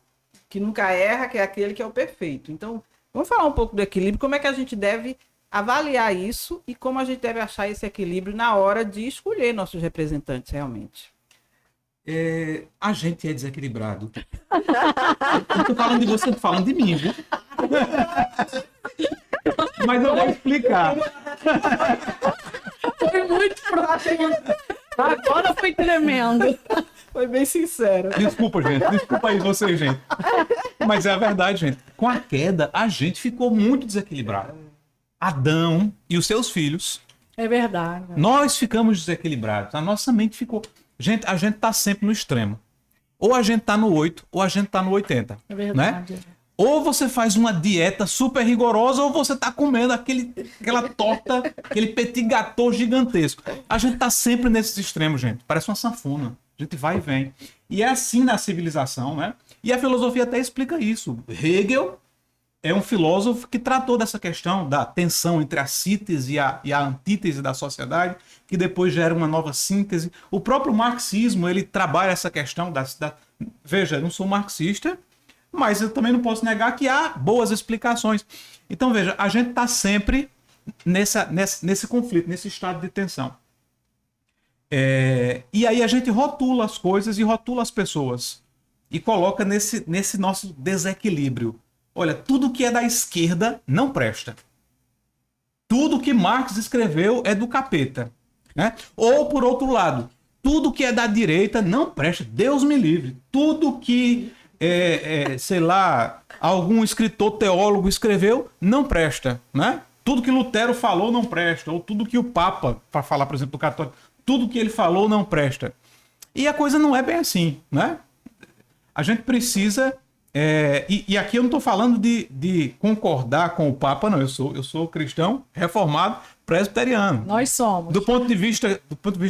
S1: que nunca erra, que é aquele que é o perfeito. Então, vamos falar um pouco do equilíbrio, como é que a gente deve avaliar isso e como a gente deve achar esse equilíbrio na hora de escolher nossos representantes realmente.
S4: A gente é desequilibrado. Eu estou falando de você, estou falando de mim, viu? Mas eu vou explicar.
S2: Foi muito profundo. Agora foi tremendo.
S1: Foi bem sincero.
S4: Desculpa, gente. Desculpa aí vocês, gente. Mas é a verdade, gente. Com a queda, a gente ficou muito desequilibrado. Adão e os seus filhos.
S2: É verdade.
S4: Nós ficamos desequilibrados. A nossa mente ficou... Gente, a gente tá sempre no extremo. Ou a gente tá no 8, ou a gente tá no 80.
S2: É verdade.
S4: Né? Ou você faz uma dieta super rigorosa, ou você tá comendo aquela torta, aquele petit gâteau gigantesco. A gente tá sempre nesses extremos, gente. Parece uma sanfona. A gente vai e vem. E é assim na civilização, né? E a filosofia até explica isso. Hegel é um filósofo que tratou dessa questão da tensão entre a síntese e a antítese da sociedade, que depois gera uma nova síntese. O próprio marxismo, ele trabalha essa questão Veja, eu não sou marxista, mas eu também não posso negar que há boas explicações. Então, veja, a gente está sempre nesse conflito, nesse estado de tensão. E aí a gente rotula as coisas e rotula as pessoas. E coloca nesse nosso desequilíbrio. Olha, tudo que é da esquerda não presta. Tudo que Marx escreveu é do capeta. Né? Ou, por outro lado, tudo que é da direita não presta. Deus me livre. Tudo que, sei lá, algum escritor teólogo escreveu não presta. Né? Tudo que Lutero falou não presta. Ou tudo que o Papa, para falar, por exemplo, do católico, tudo que ele falou não presta. E a coisa não é bem assim. Né? A gente precisa... E aqui eu não estou falando de concordar com o Papa, não. Eu sou cristão, reformado, presbiteriano.
S2: Nós somos.
S4: Do ponto de vista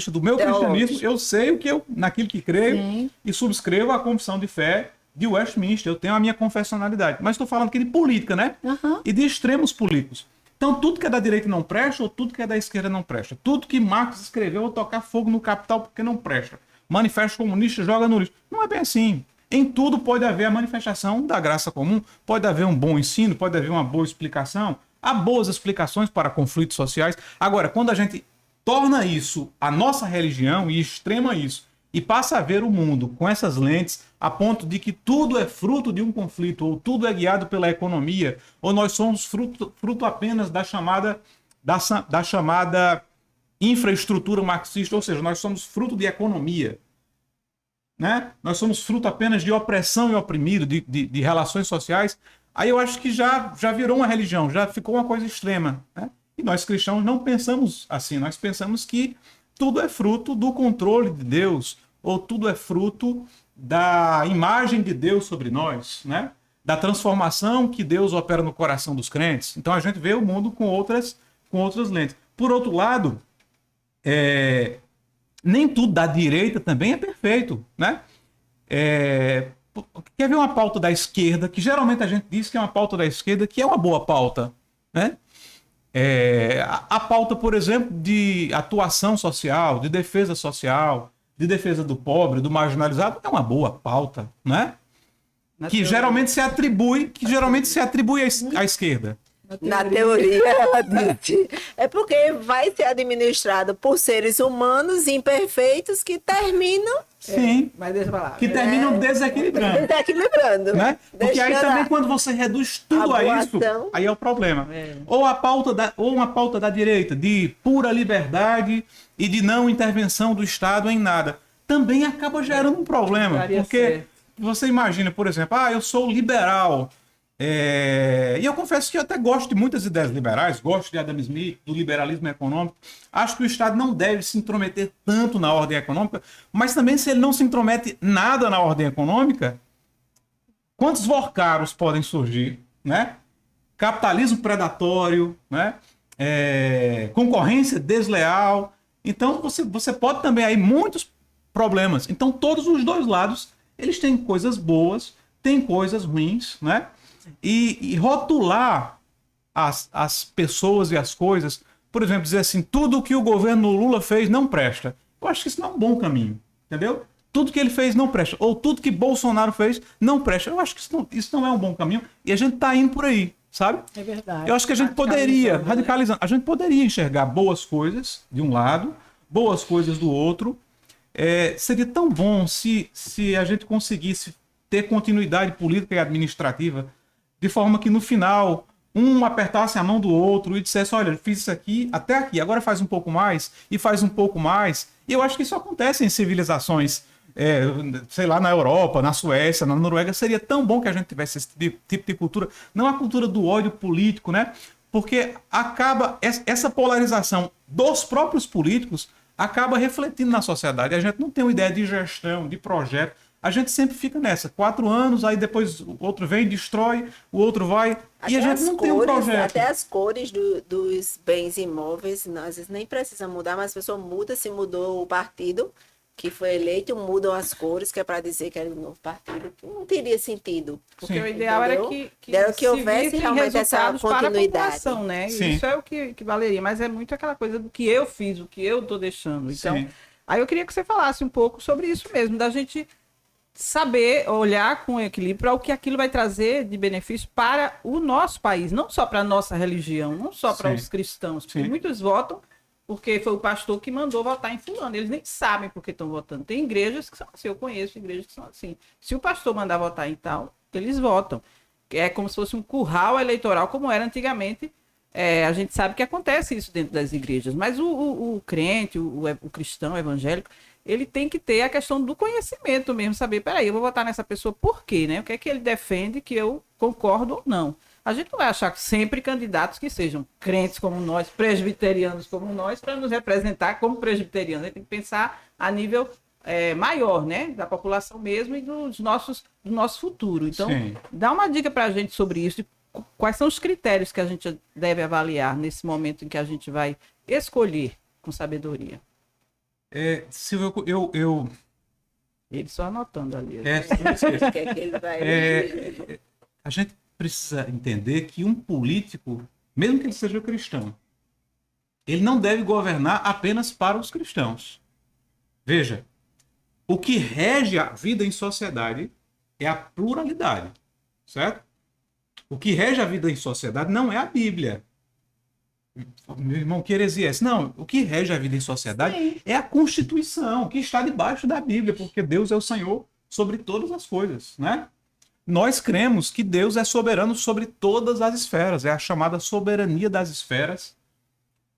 S4: do meu cristianismo, eu sei naquilo que creio. Sim. E subscrevo a confissão de fé de Westminster. Eu tenho a minha confessionalidade. Mas estou falando aqui de política, né? Uhum. E de extremos políticos. Então, tudo que é da direita não presta, ou tudo que é da esquerda não presta. Tudo que Marx escreveu, vou tocar fogo no capital porque não presta. Manifesto Comunista joga no lixo. Não é bem assim. Em tudo pode haver a manifestação da graça comum, pode haver um bom ensino, pode haver uma boa explicação. Há boas explicações para conflitos sociais. Agora, quando a gente torna isso a nossa religião e extrema isso, e passa a ver o mundo com essas lentes, a ponto de que tudo é fruto de um conflito, ou tudo é guiado pela economia, ou nós somos fruto apenas da chamada infraestrutura marxista, ou seja, nós somos fruto de economia. Né? Nós somos fruto apenas de opressão e oprimido, de relações sociais. Aí eu acho que já virou uma religião, já ficou uma coisa extrema. Né? E nós cristãos não pensamos assim, nós pensamos que tudo é fruto do controle de Deus, ou tudo é fruto da imagem de Deus sobre nós, né? Da transformação que Deus opera no coração dos crentes. Então a gente vê o mundo com outras lentes. Por outro lado, nem tudo da direita também é perfeito, né? Quer ver uma pauta da esquerda, que geralmente a gente diz que é uma pauta da esquerda, que é uma boa pauta, né? A pauta, por exemplo, de atuação social, de defesa social, de defesa do pobre, do marginalizado, é uma boa pauta, né? Que geralmente se atribui à esquerda.
S3: Na teoria, ela disse. É porque vai ser administrado por seres humanos imperfeitos que terminam...
S4: Sim,
S1: mas deixa eu falar.
S4: Que terminam desequilibrando.
S3: Desequilibrando.
S4: Né? Porque aí também, quando você reduz tudo a isso, aí é o problema. Ou uma pauta da direita de pura liberdade e de não intervenção do Estado em nada, também acaba gerando um problema. Porque você imagina, por exemplo, eu sou liberal. E eu confesso que eu até gosto de muitas ideias liberais, gosto de Adam Smith, do liberalismo econômico. Acho que o Estado não deve se intrometer tanto na ordem econômica, mas também, se ele não se intromete nada na ordem econômica, quantos vorcaros podem surgir, né? Capitalismo predatório, né? Concorrência desleal. Então você pode também aí muitos problemas. Então todos os dois lados, eles têm coisas boas, têm coisas ruins, né? E rotular as pessoas e as coisas, por exemplo, dizer assim, tudo que o governo Lula fez não presta. Eu acho que isso não é um bom caminho, entendeu? Tudo que ele fez não presta. Ou tudo que Bolsonaro fez não presta. Eu acho que isso não é um bom caminho. E a gente está indo por aí, sabe?
S2: É verdade.
S4: Eu acho que a gente poderia, radicalizando, a gente poderia enxergar boas coisas de um lado, boas coisas do outro. Seria tão bom se a gente conseguisse ter continuidade política e administrativa, de forma que no final um apertasse a mão do outro e dissesse, olha, fiz isso aqui, até aqui, agora faz um pouco mais, e faz um pouco mais. E eu acho que isso acontece em civilizações, sei lá, na Europa, na Suécia, na Noruega. Seria tão bom que a gente tivesse esse tipo de cultura, não a cultura do ódio político, né? Porque acaba, essa polarização dos próprios políticos acaba refletindo na sociedade. A gente não tem uma ideia de gestão, de projeto. A gente sempre fica nessa, 4 anos, aí depois o outro vem, destrói, o outro vai, e a gente não tem um projeto.
S3: Até as cores dos bens imóveis, às vezes nem precisa mudar, mas a pessoa muda, se mudou o partido, que foi eleito, mudam as cores, que é para dizer que era um novo partido, que não teria sentido.
S1: Porque
S4: Sim.
S1: o ideal era
S3: Entendeu?
S1: que
S3: Era que
S1: se
S3: houvesse
S1: vissem
S3: realmente essa
S1: resultados para a
S3: continuidade.
S1: população, né?
S4: Sim.
S1: Isso é o que valeria, mas é muito aquela coisa do que eu fiz, o que eu estou deixando. Então,
S4: Sim.
S1: aí eu queria que você falasse um pouco sobre isso mesmo, da gente saber olhar com equilíbrio para o que aquilo vai trazer de benefício para o nosso país, não só para a nossa religião, não só para
S4: Sim.
S1: os cristãos, porque
S4: Sim.
S1: muitos votam porque foi o pastor que mandou votar em fulano. Eles nem sabem por que estão votando. Tem igrejas que são assim, eu conheço igrejas que são assim. Se o pastor mandar votar em tal, eles votam. É como se fosse um curral eleitoral, como era antigamente. A gente sabe que acontece isso dentro das igrejas, mas o crente, o cristão, o evangélico, ele tem que ter a questão do conhecimento mesmo, saber, peraí, eu vou votar nessa pessoa por quê, né? O que é que ele defende que eu concordo ou não. A gente não vai achar sempre candidatos que sejam crentes como nós, presbiterianos como nós, para nos representar como presbiterianos. A gente tem que pensar a nível maior, né? Da população mesmo e do nosso futuro. Então,
S4: Sim.
S1: dá uma dica para a gente sobre isso, de quais são os critérios que a gente deve avaliar nesse momento em que a gente vai escolher com sabedoria.
S4: Silvio,
S1: Ele só anotando ali.
S3: O que é que ele vai
S4: a gente precisa entender que um político, mesmo que ele seja cristão, ele não deve governar apenas para os cristãos. Veja, o que rege a vida em sociedade é a pluralidade, certo? O que rege a vida em sociedade não é a Bíblia. Meu irmão, que heresia é essa? Não, o que rege a vida em sociedade é a Constituição, que está debaixo da Bíblia, porque Deus é o Senhor sobre todas as coisas, né? Nós cremos que Deus é soberano sobre todas as esferas, é a chamada soberania das esferas.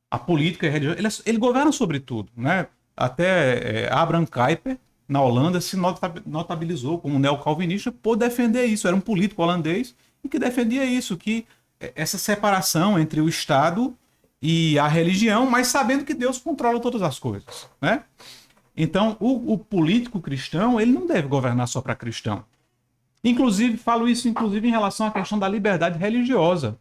S4: A política e a religião, ele governa sobre tudo, né? Até Abraham Kuyper, na Holanda, se notabilizou como neocalvinista por defender isso. Era um político holandês e que defendia isso, que essa separação entre o Estado e a religião, mas sabendo que Deus controla todas as coisas, né? Então, o político cristão, ele não deve governar só para cristão. Inclusive, falo isso em relação à questão da liberdade religiosa.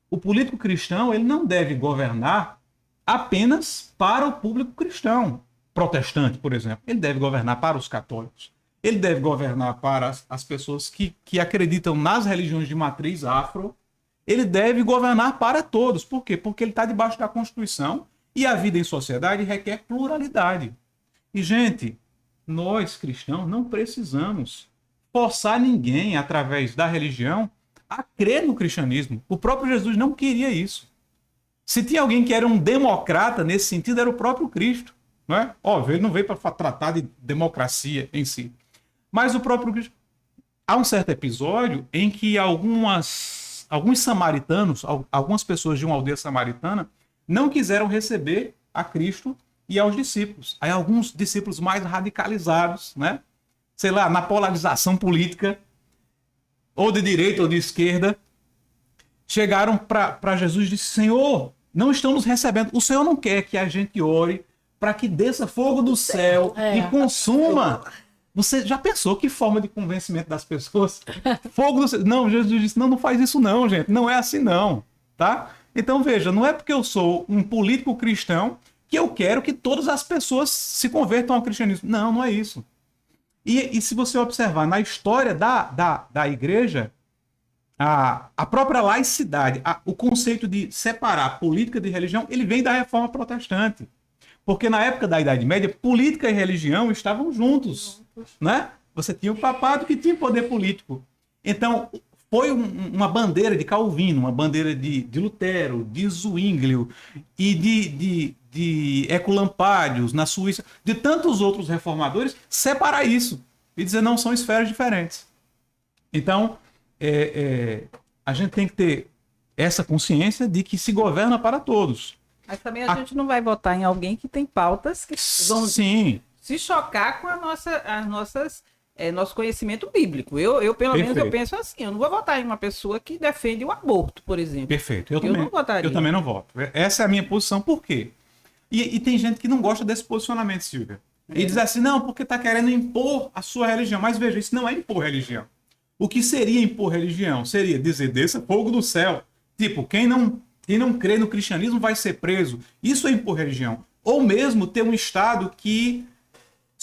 S4: O político cristão, ele não deve governar apenas para o público cristão, protestante, por exemplo. Ele deve governar para os católicos. Ele deve governar para as pessoas que acreditam nas religiões de matriz afro. Ele deve governar para todos. Por quê? Porque ele está debaixo da Constituição e a vida em sociedade requer pluralidade. E, gente, nós cristãos não precisamos forçar ninguém, através da religião, a crer no cristianismo. O próprio Jesus não queria isso. Se tinha alguém que era um democrata nesse sentido, era o próprio Cristo. Não é? Óbvio, ele não veio para tratar de democracia em si. Mas o próprio Cristo... Há um certo episódio em que alguns samaritanos, algumas pessoas de uma aldeia samaritana, não quiseram receber a Cristo e aos discípulos. Aí alguns discípulos mais radicalizados, né? Sei lá, na polarização política, ou de direita ou de esquerda, chegaram para Jesus e disseram: Senhor, não estão nos recebendo. O Senhor não quer que a gente ore para que desça fogo do céu e consuma. Você já pensou que forma de convencimento das pessoas? Fogo do céu. Não, Jesus disse: não faz isso não, gente. Não é assim não, tá? Então veja, não é porque eu sou um político cristão que eu quero que todas as pessoas se convertam ao cristianismo. Não, não é isso. E se você observar na história da igreja, a própria laicidade, o conceito de separar política de religião, ele vem da Reforma Protestante. Porque na época da Idade Média, política e religião estavam juntos, né? Você tinha o papado que tinha poder político. Então, foi uma bandeira de Calvino, uma bandeira de Lutero, de Zwinglio e de Ecolampadius na Suíça, de tantos outros reformadores, separar isso e dizer: não, são esferas diferentes. Então, a gente tem que ter essa consciência de que se governa para todos.
S1: Mas também a gente não vai votar em alguém que tem pautas que vão se chocar com nosso conhecimento bíblico. Eu pelo menos, eu penso assim: eu não vou votar em uma pessoa que defende o aborto, por exemplo.
S4: Perfeito.
S1: Não votaria.
S4: Eu também não voto. Essa é a minha posição. Por quê? E tem gente que não gosta desse posicionamento, Silvia. E diz assim: não, porque está querendo impor a sua religião. Mas veja, isso não é impor religião. O que seria impor religião? Seria dizer: desça fogo do céu. Tipo, quem não crê no cristianismo vai ser preso. Isso é impor religião. Ou mesmo ter um Estado que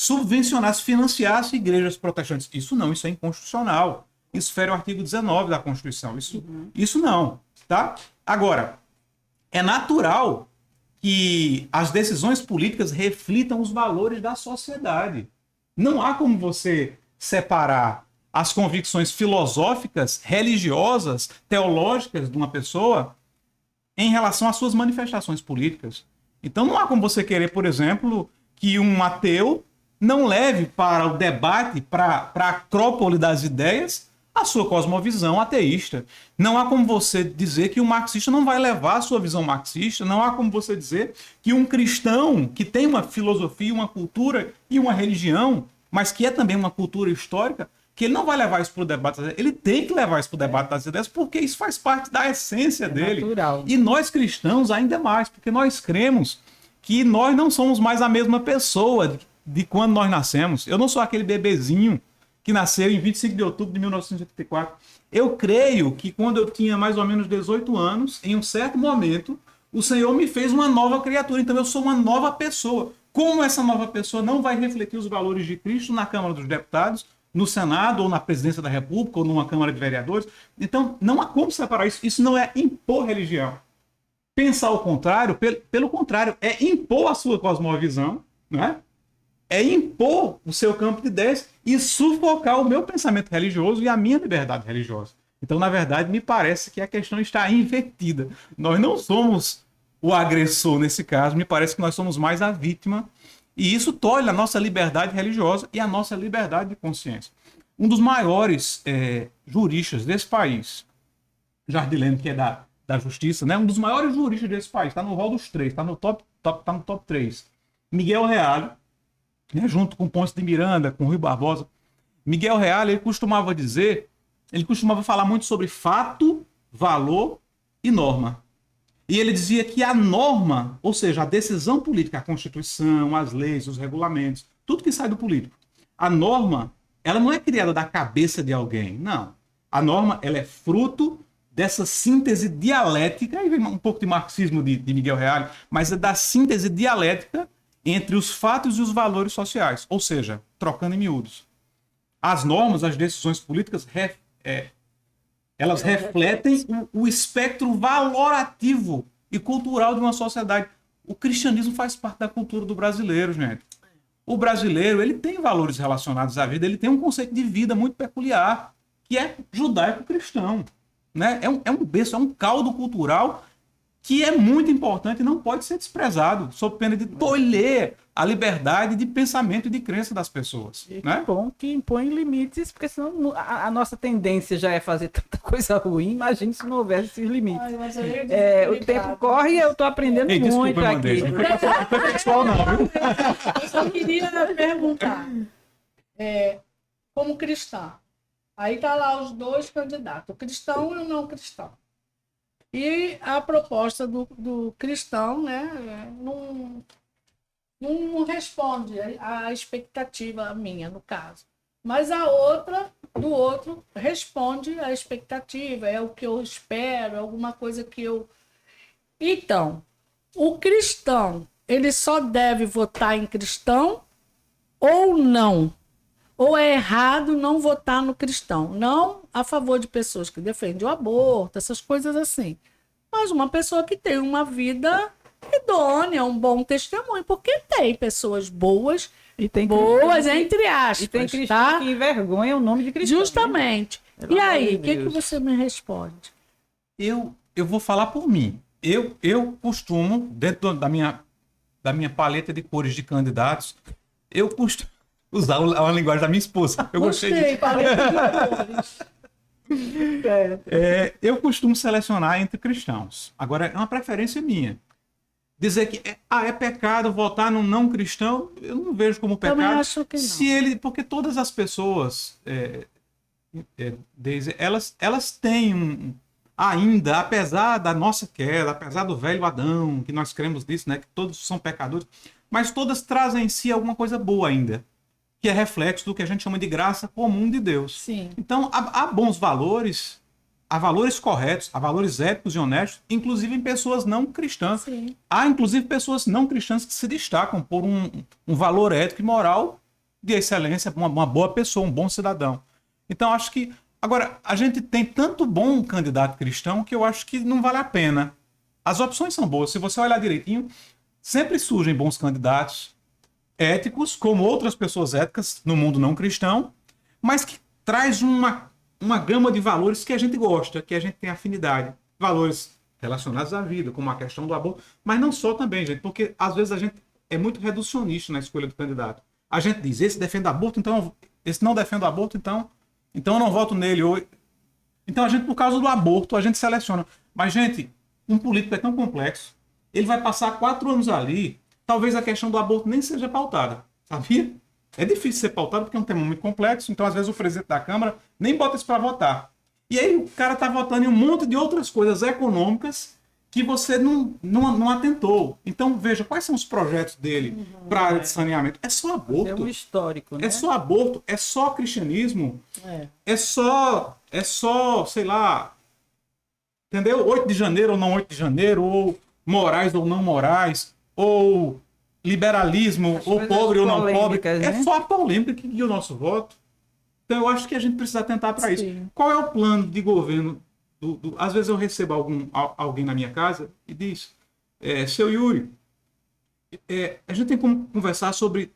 S4: subvencionasse, financiasse igrejas protestantes. Isso não, isso é inconstitucional. Isso fere o artigo 19 da Constituição. Isso não, tá? Agora, é natural que as decisões políticas reflitam os valores da sociedade. Não há como você separar as convicções filosóficas, religiosas, teológicas de uma pessoa em relação às suas manifestações políticas. Então não há como você querer, por exemplo, que um ateu não leve para o debate, para a acrópole das ideias, a sua cosmovisão ateísta. Não há como você dizer que um marxista não vai levar a sua visão marxista, não há como você dizer que um cristão que tem uma filosofia, uma cultura e uma religião, mas que é também uma cultura histórica, que ele não vai levar isso para o debate das ideias. Ele tem que levar isso para o debate das ideias, porque isso faz parte da essência dele.
S1: Natural.
S4: E nós cristãos ainda mais, porque nós cremos que nós não somos mais a mesma pessoa de quando nós nascemos. Eu não sou aquele bebezinho que nasceu em 25 de outubro de 1984. Eu creio que quando eu tinha mais ou menos 18 anos, em um certo momento, o Senhor me fez uma nova criatura. Então eu sou uma nova pessoa. Como essa nova pessoa não vai refletir os valores de Cristo na Câmara dos Deputados, no Senado, ou na Presidência da República, ou numa Câmara de Vereadores? Então não há como separar isso. Isso não é impor religião. Pensar o contrário, pelo contrário, é impor a sua cosmovisão, não é? É impor o seu campo de ideias e sufocar o meu pensamento religioso e a minha liberdade religiosa. Então, na verdade, me parece que a questão está invertida. Nós não somos o agressor nesse caso, me parece que nós somos mais a vítima, e isso tolhe a nossa liberdade religiosa e a nossa liberdade de consciência. Um dos maiores juristas desse país, Jardileno, que é da Justiça, né? Um dos maiores juristas desse país, está no rol dos 3, está no top 3. Miguel Reale, né, junto com Ponce de Miranda, com Rui Barbosa. Miguel Reale, ele costumava falar muito sobre fato, valor e norma. E ele dizia que a norma, ou seja, a decisão política, a Constituição, as leis, os regulamentos, tudo que sai do político, a norma, ela não é criada da cabeça de alguém, não. A norma, ela é fruto dessa síntese dialética, e vem um pouco de marxismo de Miguel Reale, mas é da síntese dialética entre os fatos e os valores sociais, ou seja, trocando em miúdos. As normas, as decisões políticas, elas refletem o espectro valorativo e cultural de uma sociedade. O cristianismo faz parte da cultura do brasileiro, gente. O brasileiro, ele tem valores relacionados à vida, ele tem um conceito de vida muito peculiar, que é judaico-cristão, né? É um berço, é um caldo cultural que é muito importante e não pode ser desprezado, sob pena de tolher a liberdade de pensamento e de crença das pessoas.
S1: E
S4: né?
S1: que bom que impõe limites, porque senão a nossa tendência já é fazer tanta coisa ruim. Imagine se não houvesse esses limites. O tempo corre e eu estou aprendendo muito aqui.
S4: Não foi pessoal, não, viu?
S2: Eu só queria perguntar, como cristã, aí tá lá os dois candidatos, o cristão e o não cristão. E a proposta do cristão, né, não responde à expectativa minha, no caso. Mas a outra, do outro, responde à expectativa, é o que eu espero, é alguma coisa que eu... Então, o cristão, ele só deve votar em cristão ou não? Ou é errado não votar no cristão? Não a favor de pessoas que defendem o aborto, essas coisas assim. Mas uma pessoa que tem uma vida idônea, um bom testemunho. Porque tem pessoas boas,
S1: e tem
S2: boas entre aspas.
S1: E tem cristão que envergonha o nome de cristão.
S2: Justamente.
S1: Pelo
S2: E
S1: amor
S2: aí,
S1: de
S2: o que
S1: Deus.
S2: você me responde?
S4: Eu vou falar por mim. Eu costumo, dentro da minha paleta de cores de candidatos, eu costumo usar uma linguagem da minha esposa. Eu gostei disso.
S2: paleta de cores.
S4: Eu costumo selecionar entre cristãos. Agora, é uma preferência minha. Dizer que é pecado votar num não cristão, eu não vejo como pecado.
S2: Também acho que não.
S4: Porque todas as pessoas, Deise, elas têm ainda, apesar da nossa queda, apesar do velho Adão, que nós cremos nisso, né, que todos são pecadores, mas todas trazem em si alguma coisa boa ainda, que é reflexo do que a gente chama de graça comum de Deus.
S2: Sim.
S4: Então, há bons valores, há valores corretos, há valores éticos e honestos, inclusive em pessoas não cristãs.
S2: Sim.
S4: Há, inclusive, pessoas não cristãs que se destacam por um valor ético e moral de excelência, uma boa pessoa, um bom cidadão. Então, acho que... Agora, a gente tem tanto bom candidato cristão que eu acho que não vale a pena. As opções são boas. Se você olhar direitinho, sempre surgem bons candidatos éticos, como outras pessoas éticas no mundo não cristão, mas que traz uma gama de valores que a gente gosta, que a gente tem afinidade. Valores relacionados à vida, como a questão do aborto, mas não só também, gente, porque às vezes a gente é muito reducionista na escolha do candidato. A gente diz, esse defende aborto, então esse não defende o aborto, então eu não voto nele. Então a gente, por causa do aborto, a gente seleciona. Mas, gente, um político é tão complexo, ele vai passar 4 anos ali, talvez a questão do aborto nem seja pautada, sabia? É difícil ser pautado porque é um tema muito complexo, então às vezes o presidente da Câmara nem bota isso para votar. E aí o cara tá votando em um monte de outras coisas econômicas que você não atentou. Então veja, quais são os projetos dele para a área de saneamento? É só aborto.
S1: É um histórico, né?
S4: É só aborto, é só cristianismo, é só, sei lá, entendeu? 8 de janeiro ou não 8 de janeiro, ou morais ou não morais, ou liberalismo,
S1: as
S4: ou pobre ou não pobre.
S1: né?
S4: É só a polêmica que guia o nosso voto. Então eu acho que a gente precisa atentar para isso. Qual é o plano de governo? Às vezes eu recebo alguém na minha casa e diz, seu Yuri, a gente tem como conversar sobre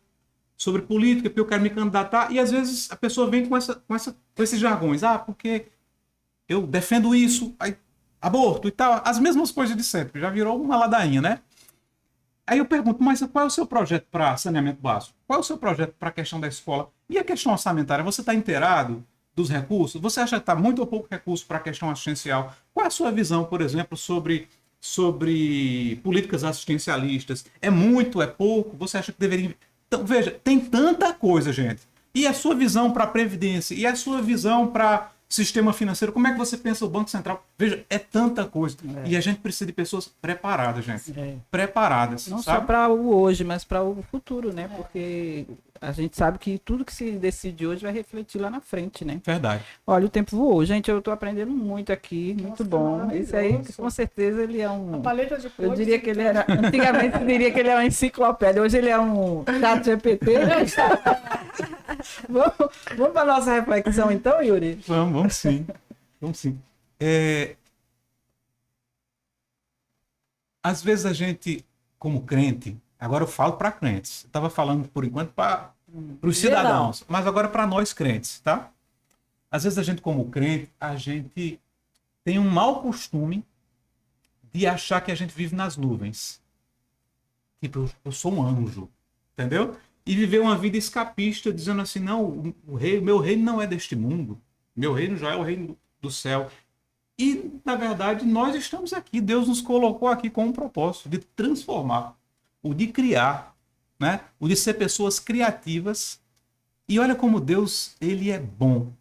S4: política, porque eu quero me candidatar, e às vezes a pessoa vem com esses jargões, porque eu defendo isso, aí, aborto e tal, as mesmas coisas de sempre, já virou uma ladainha, né? Aí eu pergunto, mas qual é o seu projeto para saneamento básico? Qual é o seu projeto para a questão da escola? E a questão orçamentária, você está inteirado dos recursos? Você acha que está muito ou pouco recurso para a questão assistencial? Qual é a sua visão, por exemplo, sobre políticas assistencialistas? É muito, é pouco? Você acha que deveria... Então, veja, tem tanta coisa, gente. E a sua visão para a Previdência? E a sua visão para sistema financeiro? Como é que você pensa o Banco Central? Veja, é tanta coisa. E a gente precisa de pessoas preparadas, gente. Preparadas.
S1: Não
S4: sabe?
S1: só para o hoje, mas para o futuro, né? Porque a gente sabe que tudo que se decide hoje vai refletir lá na frente, né?
S4: Verdade.
S1: Olha, o tempo voou. Gente, eu tô aprendendo muito aqui. Muito bom. Esse aí, com certeza, ele é um...
S2: A paleta de
S1: Eu
S2: cores,
S1: diria que ele era... Antigamente, eu diria que ele é uma enciclopédia. Hoje ele é um chat GPT. Vamos para nossa reflexão, então, Yuri?
S4: Vamos sim. Vamos sim. Às vezes a gente, como crente, agora eu falo para crentes. Eu estava falando, por enquanto, para os cidadãos, mas agora para nós crentes, tá? Às vezes a gente, como crente, a gente tem um mau costume de achar que a gente vive nas nuvens. Tipo, eu sou um anjo, entendeu? E viver uma vida escapista, dizendo assim, não, meu reino não é deste mundo. Meu reino já é o reino do céu. E, na verdade, nós estamos aqui. Deus nos colocou aqui com um propósito de transformar, o de criar, né? O de ser pessoas criativas. E olha como Deus, ele é bom.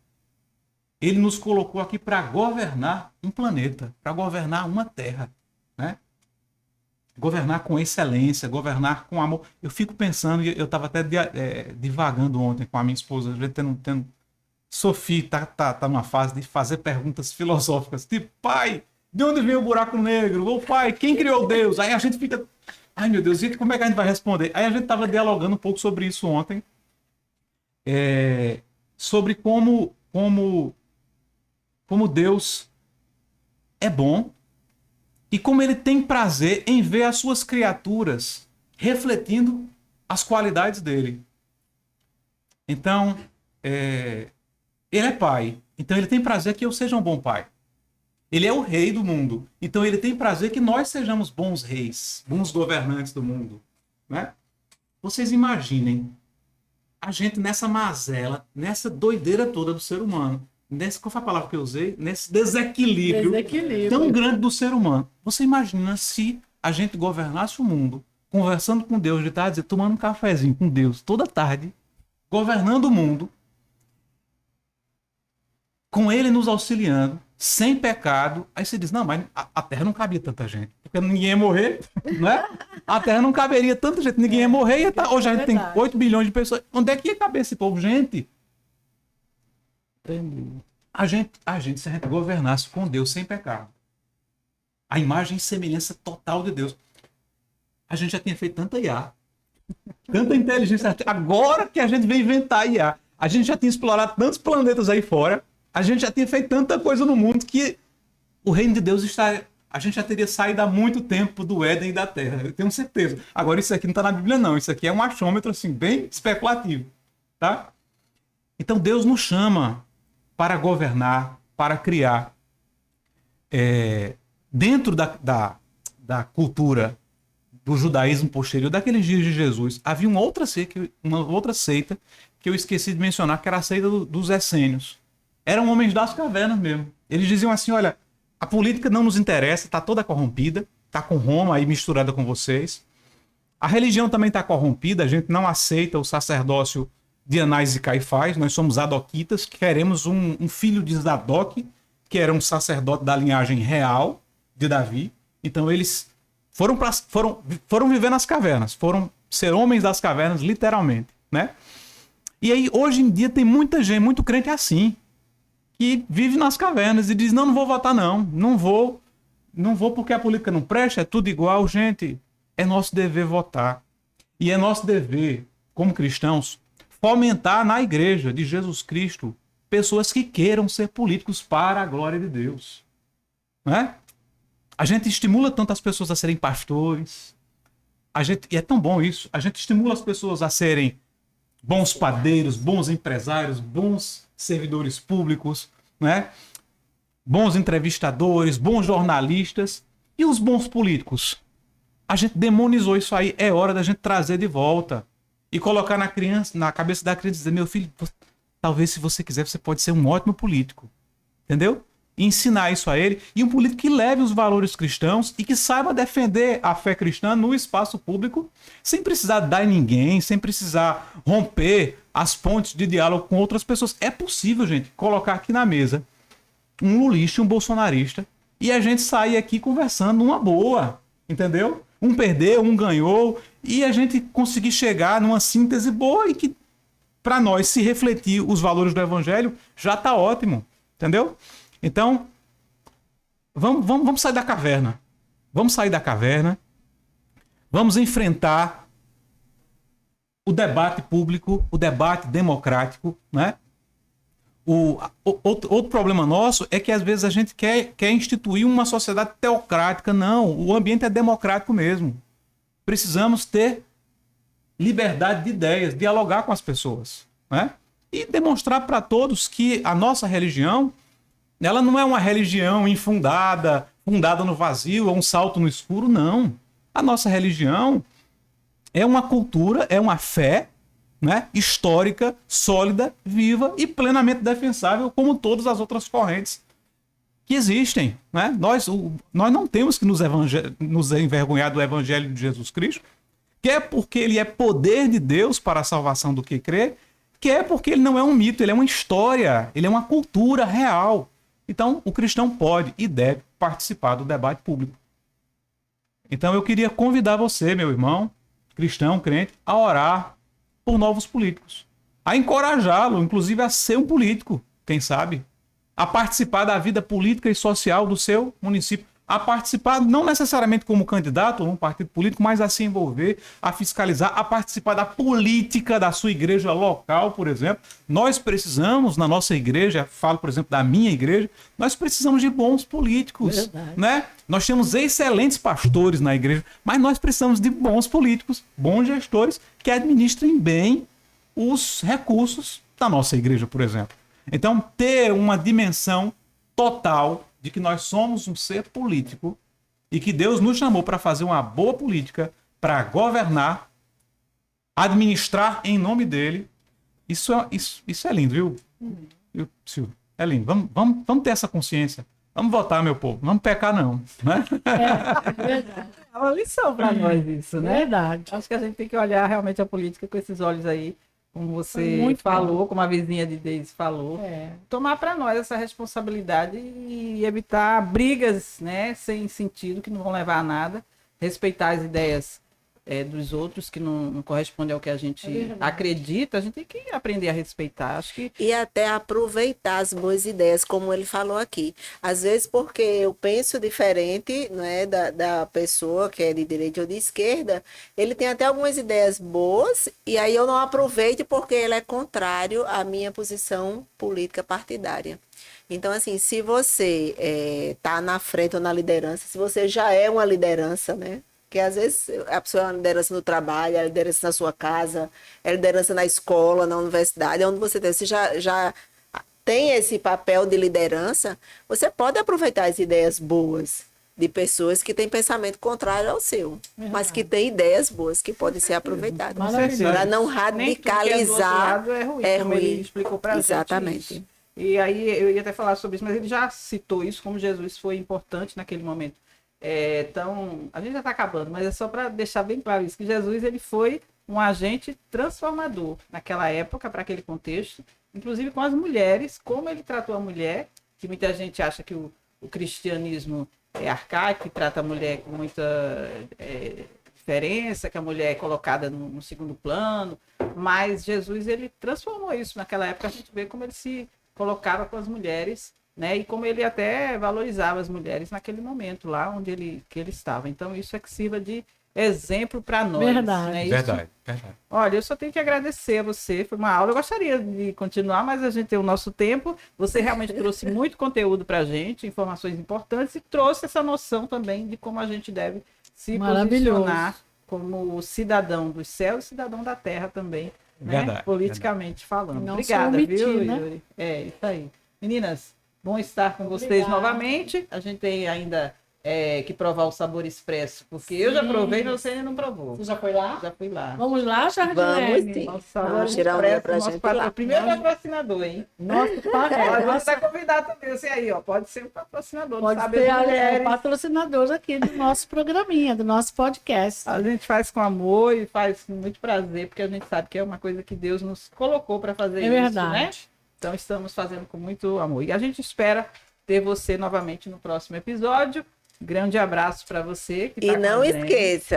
S4: Ele nos colocou aqui para governar um planeta, para governar uma terra, né? Governar com excelência, governar com amor. Eu fico pensando, eu estava até divagando ontem com a minha esposa, tendo Sophie tá numa fase de fazer perguntas filosóficas, tipo, pai, de onde vem o buraco negro? Ou pai, quem criou Deus? Aí a gente fica, ai meu Deus, e como é que a gente vai responder? Aí a gente estava dialogando um pouco sobre isso ontem, sobre como Deus é bom e como ele tem prazer em ver as suas criaturas refletindo as qualidades dele. Então, ele é pai, então ele tem prazer que eu seja um bom pai. Ele é o rei do mundo, então ele tem prazer que nós sejamos bons reis, bons governantes do mundo, né? Vocês imaginem a gente nessa mazela, nessa doideira toda do ser humano, qual foi a palavra que eu usei? Nesse desequilíbrio tão grande do ser humano. Você imagina se a gente governasse o mundo, conversando com Deus de tarde, tomando um cafezinho com Deus toda tarde, governando o mundo, com ele nos auxiliando, sem pecado. Aí você diz, não, mas a Terra não cabia tanta gente. Porque ninguém ia morrer, né? A Terra não caberia tanta gente, ninguém ia morrer. Hoje a gente tem 8 bilhões de pessoas. Onde é que ia caber esse povo? Gente, a gente, se a gente governasse com Deus sem pecado, a imagem e semelhança total de Deus, a gente já tinha feito tanta IA, Tanta inteligência artificial. Agora que a gente vem inventar IA. A gente já tinha explorado tantos planetas aí fora, a gente já tinha feito tanta coisa no mundo que o reino de Deus está... A gente já teria saído há muito tempo do Éden e da Terra, eu tenho certeza. Agora, isso aqui não está na Bíblia, não. Isso aqui é um achômetro, assim, bem especulativo, tá? Então, Deus nos chama para governar, para criar. Dentro da cultura do judaísmo posterior, daqueles dias de Jesus, havia uma outra seita que eu esqueci de mencionar, que era a seita dos essênios. Eram homens das cavernas mesmo. Eles diziam assim, olha, a política não nos interessa, está toda corrompida, está com Roma aí misturada com vocês. A religião também está corrompida, a gente não aceita o sacerdócio de Anás e Caifás, nós somos adoquitas, que queremos um filho de Zadok, que era um sacerdote da linhagem real de Davi. Então eles foram viver nas cavernas, foram ser homens das cavernas, literalmente, né? E aí, hoje em dia, tem muita gente, muito crente assim, que vive nas cavernas e diz, não vou votar não vou porque a política não presta, é tudo igual. Gente, é nosso dever votar. E é nosso dever, como cristãos, fomentar na igreja de Jesus Cristo pessoas que queiram ser políticos para a glória de Deus. Né? A gente estimula tanto as pessoas a serem pastores, e é tão bom isso, a gente estimula as pessoas a serem bons padeiros, bons empresários, bons servidores públicos, né? Bons entrevistadores, bons jornalistas e os bons políticos. A gente demonizou isso aí, é hora da gente trazer de volta e colocar na cabeça da criança e dizer, meu filho, talvez se você quiser, você pode ser um ótimo político, entendeu? E ensinar isso a ele, e um político que leve os valores cristãos e que saiba defender a fé cristã no espaço público, sem precisar dar em ninguém, sem precisar romper as pontes de diálogo com outras pessoas. É possível, gente, colocar aqui na mesa um lulista e um bolsonarista e a gente sair aqui conversando numa boa, entendeu? Um perdeu, um ganhou, e a gente conseguir chegar numa síntese boa e que, para nós, se refletir os valores do evangelho, já está ótimo, entendeu? Então, vamos sair da caverna. Vamos sair da caverna. Vamos enfrentar o debate público, o debate democrático, né? Outro problema nosso é que às vezes a gente quer instituir uma sociedade teocrática. Não, o ambiente é democrático mesmo. Precisamos ter liberdade de ideias, dialogar com as pessoas, né? E demonstrar para todos que a nossa religião, ela não é uma religião infundada, fundada no vazio, é um salto no escuro, não. A nossa religião é uma cultura, é uma fé, né, histórica, sólida, viva e plenamente defensável, como todas as outras correntes que existem. Né? Nós não temos que nos envergonhar do Evangelho de Jesus Cristo, quer porque ele é poder de Deus para a salvação do que crê, quer porque ele não é um mito, ele é uma história, ele é uma cultura real. Então, o cristão pode e deve participar do debate público. Então, eu queria convidar você, meu irmão, cristão, crente, a orar por novos políticos. A encorajá-lo, inclusive, a ser um político, quem sabe? A participar da vida política e social do seu município. A participar, não necessariamente como candidato ou um partido político, mas a se envolver, a fiscalizar, a participar da política da sua igreja local, por exemplo. Nós precisamos, na nossa igreja, falo, por exemplo, da minha igreja, nós precisamos de bons políticos. Né? Nós temos excelentes pastores na igreja, mas nós precisamos de bons políticos, bons gestores, que administrem bem os recursos da nossa igreja, por exemplo. Então, ter uma dimensão total de que nós somos um ser político e que Deus nos chamou para fazer uma boa política, para governar, administrar em nome dele. Isso é lindo, viu, Silvio? É lindo. Vamos ter essa consciência. Vamos votar, meu povo. Não vamos pecar, não. Né?
S2: É verdade.
S1: É uma lição para nós isso, né?
S2: Verdade.
S1: Acho que a gente tem que olhar realmente a política com esses olhos aí, como você
S2: Muito
S1: falou,
S2: bom.
S1: como a vizinha de Deise falou.
S2: É.
S1: Tomar para nós essa responsabilidade e evitar brigas, né, sem sentido, que não vão levar a nada. Respeitar as ideias dos outros que não correspondem ao que a gente acredita, a gente tem que aprender a respeitar. Acho que
S3: E até aproveitar as boas ideias, como ele falou aqui. Às vezes porque eu penso diferente, não é, da pessoa que é de direita ou de esquerda, ele tem até algumas ideias boas, e aí eu não aproveito porque ele é contrário à minha posição política partidária. Então, assim, se você está na frente ou na liderança, se você já é uma liderança, né? Porque às vezes a pessoa é uma liderança no trabalho, é liderança na sua casa, é liderança na escola, na universidade, onde você já tem esse papel de liderança, você pode aproveitar as ideias boas de pessoas que têm pensamento contrário ao seu, mas que têm ideias boas que podem ser aproveitadas. Para não
S1: nem tudo que é do outro
S3: radicalizar.
S1: lado é ruim, como ele explicou pra
S3: Exatamente.
S1: gente. E aí eu ia até falar sobre isso, mas ele já citou isso, como Jesus foi importante naquele momento. Então, a gente já está acabando, mas é só para deixar bem claro isso, que Jesus ele foi um agente transformador naquela época, para aquele contexto, inclusive com as mulheres, como ele tratou a mulher, que muita gente acha que o cristianismo é arcaico, que trata a mulher com muita diferença, que a mulher é colocada no segundo plano, mas Jesus ele transformou isso naquela época. A gente vê como ele se colocava com as mulheres, né, e como ele até valorizava as mulheres naquele momento lá onde ele estava. Então isso é que sirva de exemplo para nós.
S2: Verdade.
S1: Né?
S4: Verdade.
S1: Olha, eu só tenho que agradecer a você, foi uma aula, eu gostaria de continuar, mas a gente tem o nosso tempo. Você realmente trouxe muito conteúdo para a gente, informações importantes, e trouxe essa noção também de como a gente deve se posicionar como cidadão dos céus e cidadão da terra também, né?
S4: Verdade,
S1: politicamente falando.
S2: Não
S1: Obrigada,
S2: omitir,
S1: viu,
S2: né?
S1: Yuri? Isso aí. Meninas, bom estar com vocês novamente. A gente tem ainda que provar o sabor expresso, porque eu já provei, mas você ainda não provou.
S2: Você já foi lá?
S1: Já fui lá.
S2: Vamos lá,
S3: Vamos
S2: Jardinelli?
S3: sim.
S1: Nosso sabor
S3: Vamos tirar um dia pra
S1: nosso
S3: gente ir lá.
S1: o primeiro patrocinador, hein?
S2: Nosso
S1: Você está convidado também, você aí, ó. Pode ser um patrocinador.
S2: pode
S1: Sabe
S2: ser
S1: as mulheres.
S2: patrocinador aqui do nosso programinha, do nosso podcast.
S1: A gente faz com amor e faz com muito prazer, porque a gente sabe que é uma coisa que Deus nos colocou para fazer
S2: É
S1: isso,
S2: verdade.
S1: né? Então estamos fazendo com muito amor. E a gente espera ter você novamente no próximo episódio. Grande abraço para você. Que
S3: E
S1: tá
S3: não
S1: com a gente.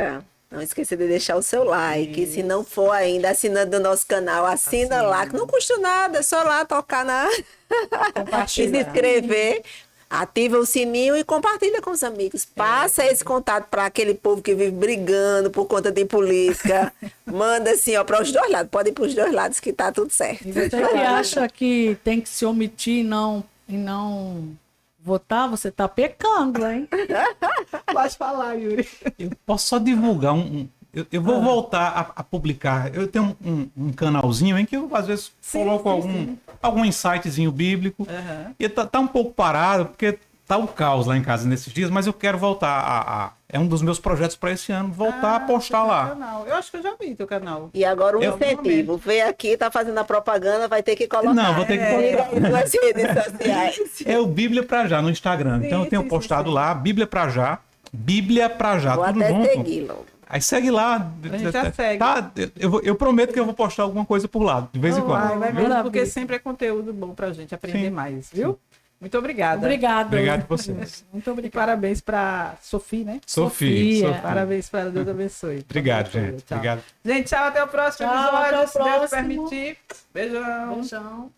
S3: não esqueça de deixar o seu like.
S1: Isso.
S3: Se não for ainda assinando o nosso canal, assina lá, que não custa nada, é só lá tocar e se
S1: Compartilhar.
S3: inscrever. Ativa o sininho e compartilha com os amigos. Passa esse contato para aquele povo que vive brigando por conta de política. Manda assim, ó, para os dois lados. Pode ir para os dois lados que tá tudo certo.
S2: Você que acha que tem que se omitir e não votar, você tá pecando, hein?
S1: Pode falar, Yuri.
S4: Eu posso só divulgar eu vou voltar a publicar. Eu tenho um canalzinho em que eu, às vezes, coloco algum insightzinho bíblico.
S1: Uhum.
S4: E tá um pouco parado, porque tá um caos lá em casa nesses dias, mas eu quero voltar é um dos meus projetos para esse ano, voltar a postar lá.
S1: Canal. Eu acho que eu já vi teu canal.
S3: E agora um
S4: Eu-
S3: incentivo. Vem aqui, tá fazendo a propaganda, vai ter que colocar.
S4: Não, vou ter que
S3: Siga
S4: colocar.
S3: aí nas redes sociais.
S4: É o Bíblia pra Já no Instagram. Então eu tenho
S1: sim,
S4: postado
S1: sim.
S4: lá, Bíblia pra Já,
S3: Vou
S4: tudo
S3: até
S4: junto.
S3: segui-lo.
S4: Aí segue lá.
S1: A gente já segue.
S4: Tá, eu prometo que eu vou postar alguma coisa por lá, de vez em quando.
S1: Vai
S2: viu?
S1: mesmo, porque sempre é conteúdo bom pra gente aprender
S4: Sim.
S1: mais, viu? Muito obrigada.
S2: Obrigado.
S4: Obrigado a vocês.
S2: Muito
S1: E
S2: obrigado.
S1: parabéns pra Sofia, né?
S2: Sofia.
S1: Parabéns para Deus abençoe.
S4: Obrigado,
S1: Tchau.
S4: gente. Obrigado.
S1: Gente, tchau, até o próximo
S2: Tchau,
S1: episódio,
S2: até o
S1: se Deus
S2: próximo.
S1: permitir. Beijão.
S2: Beijão.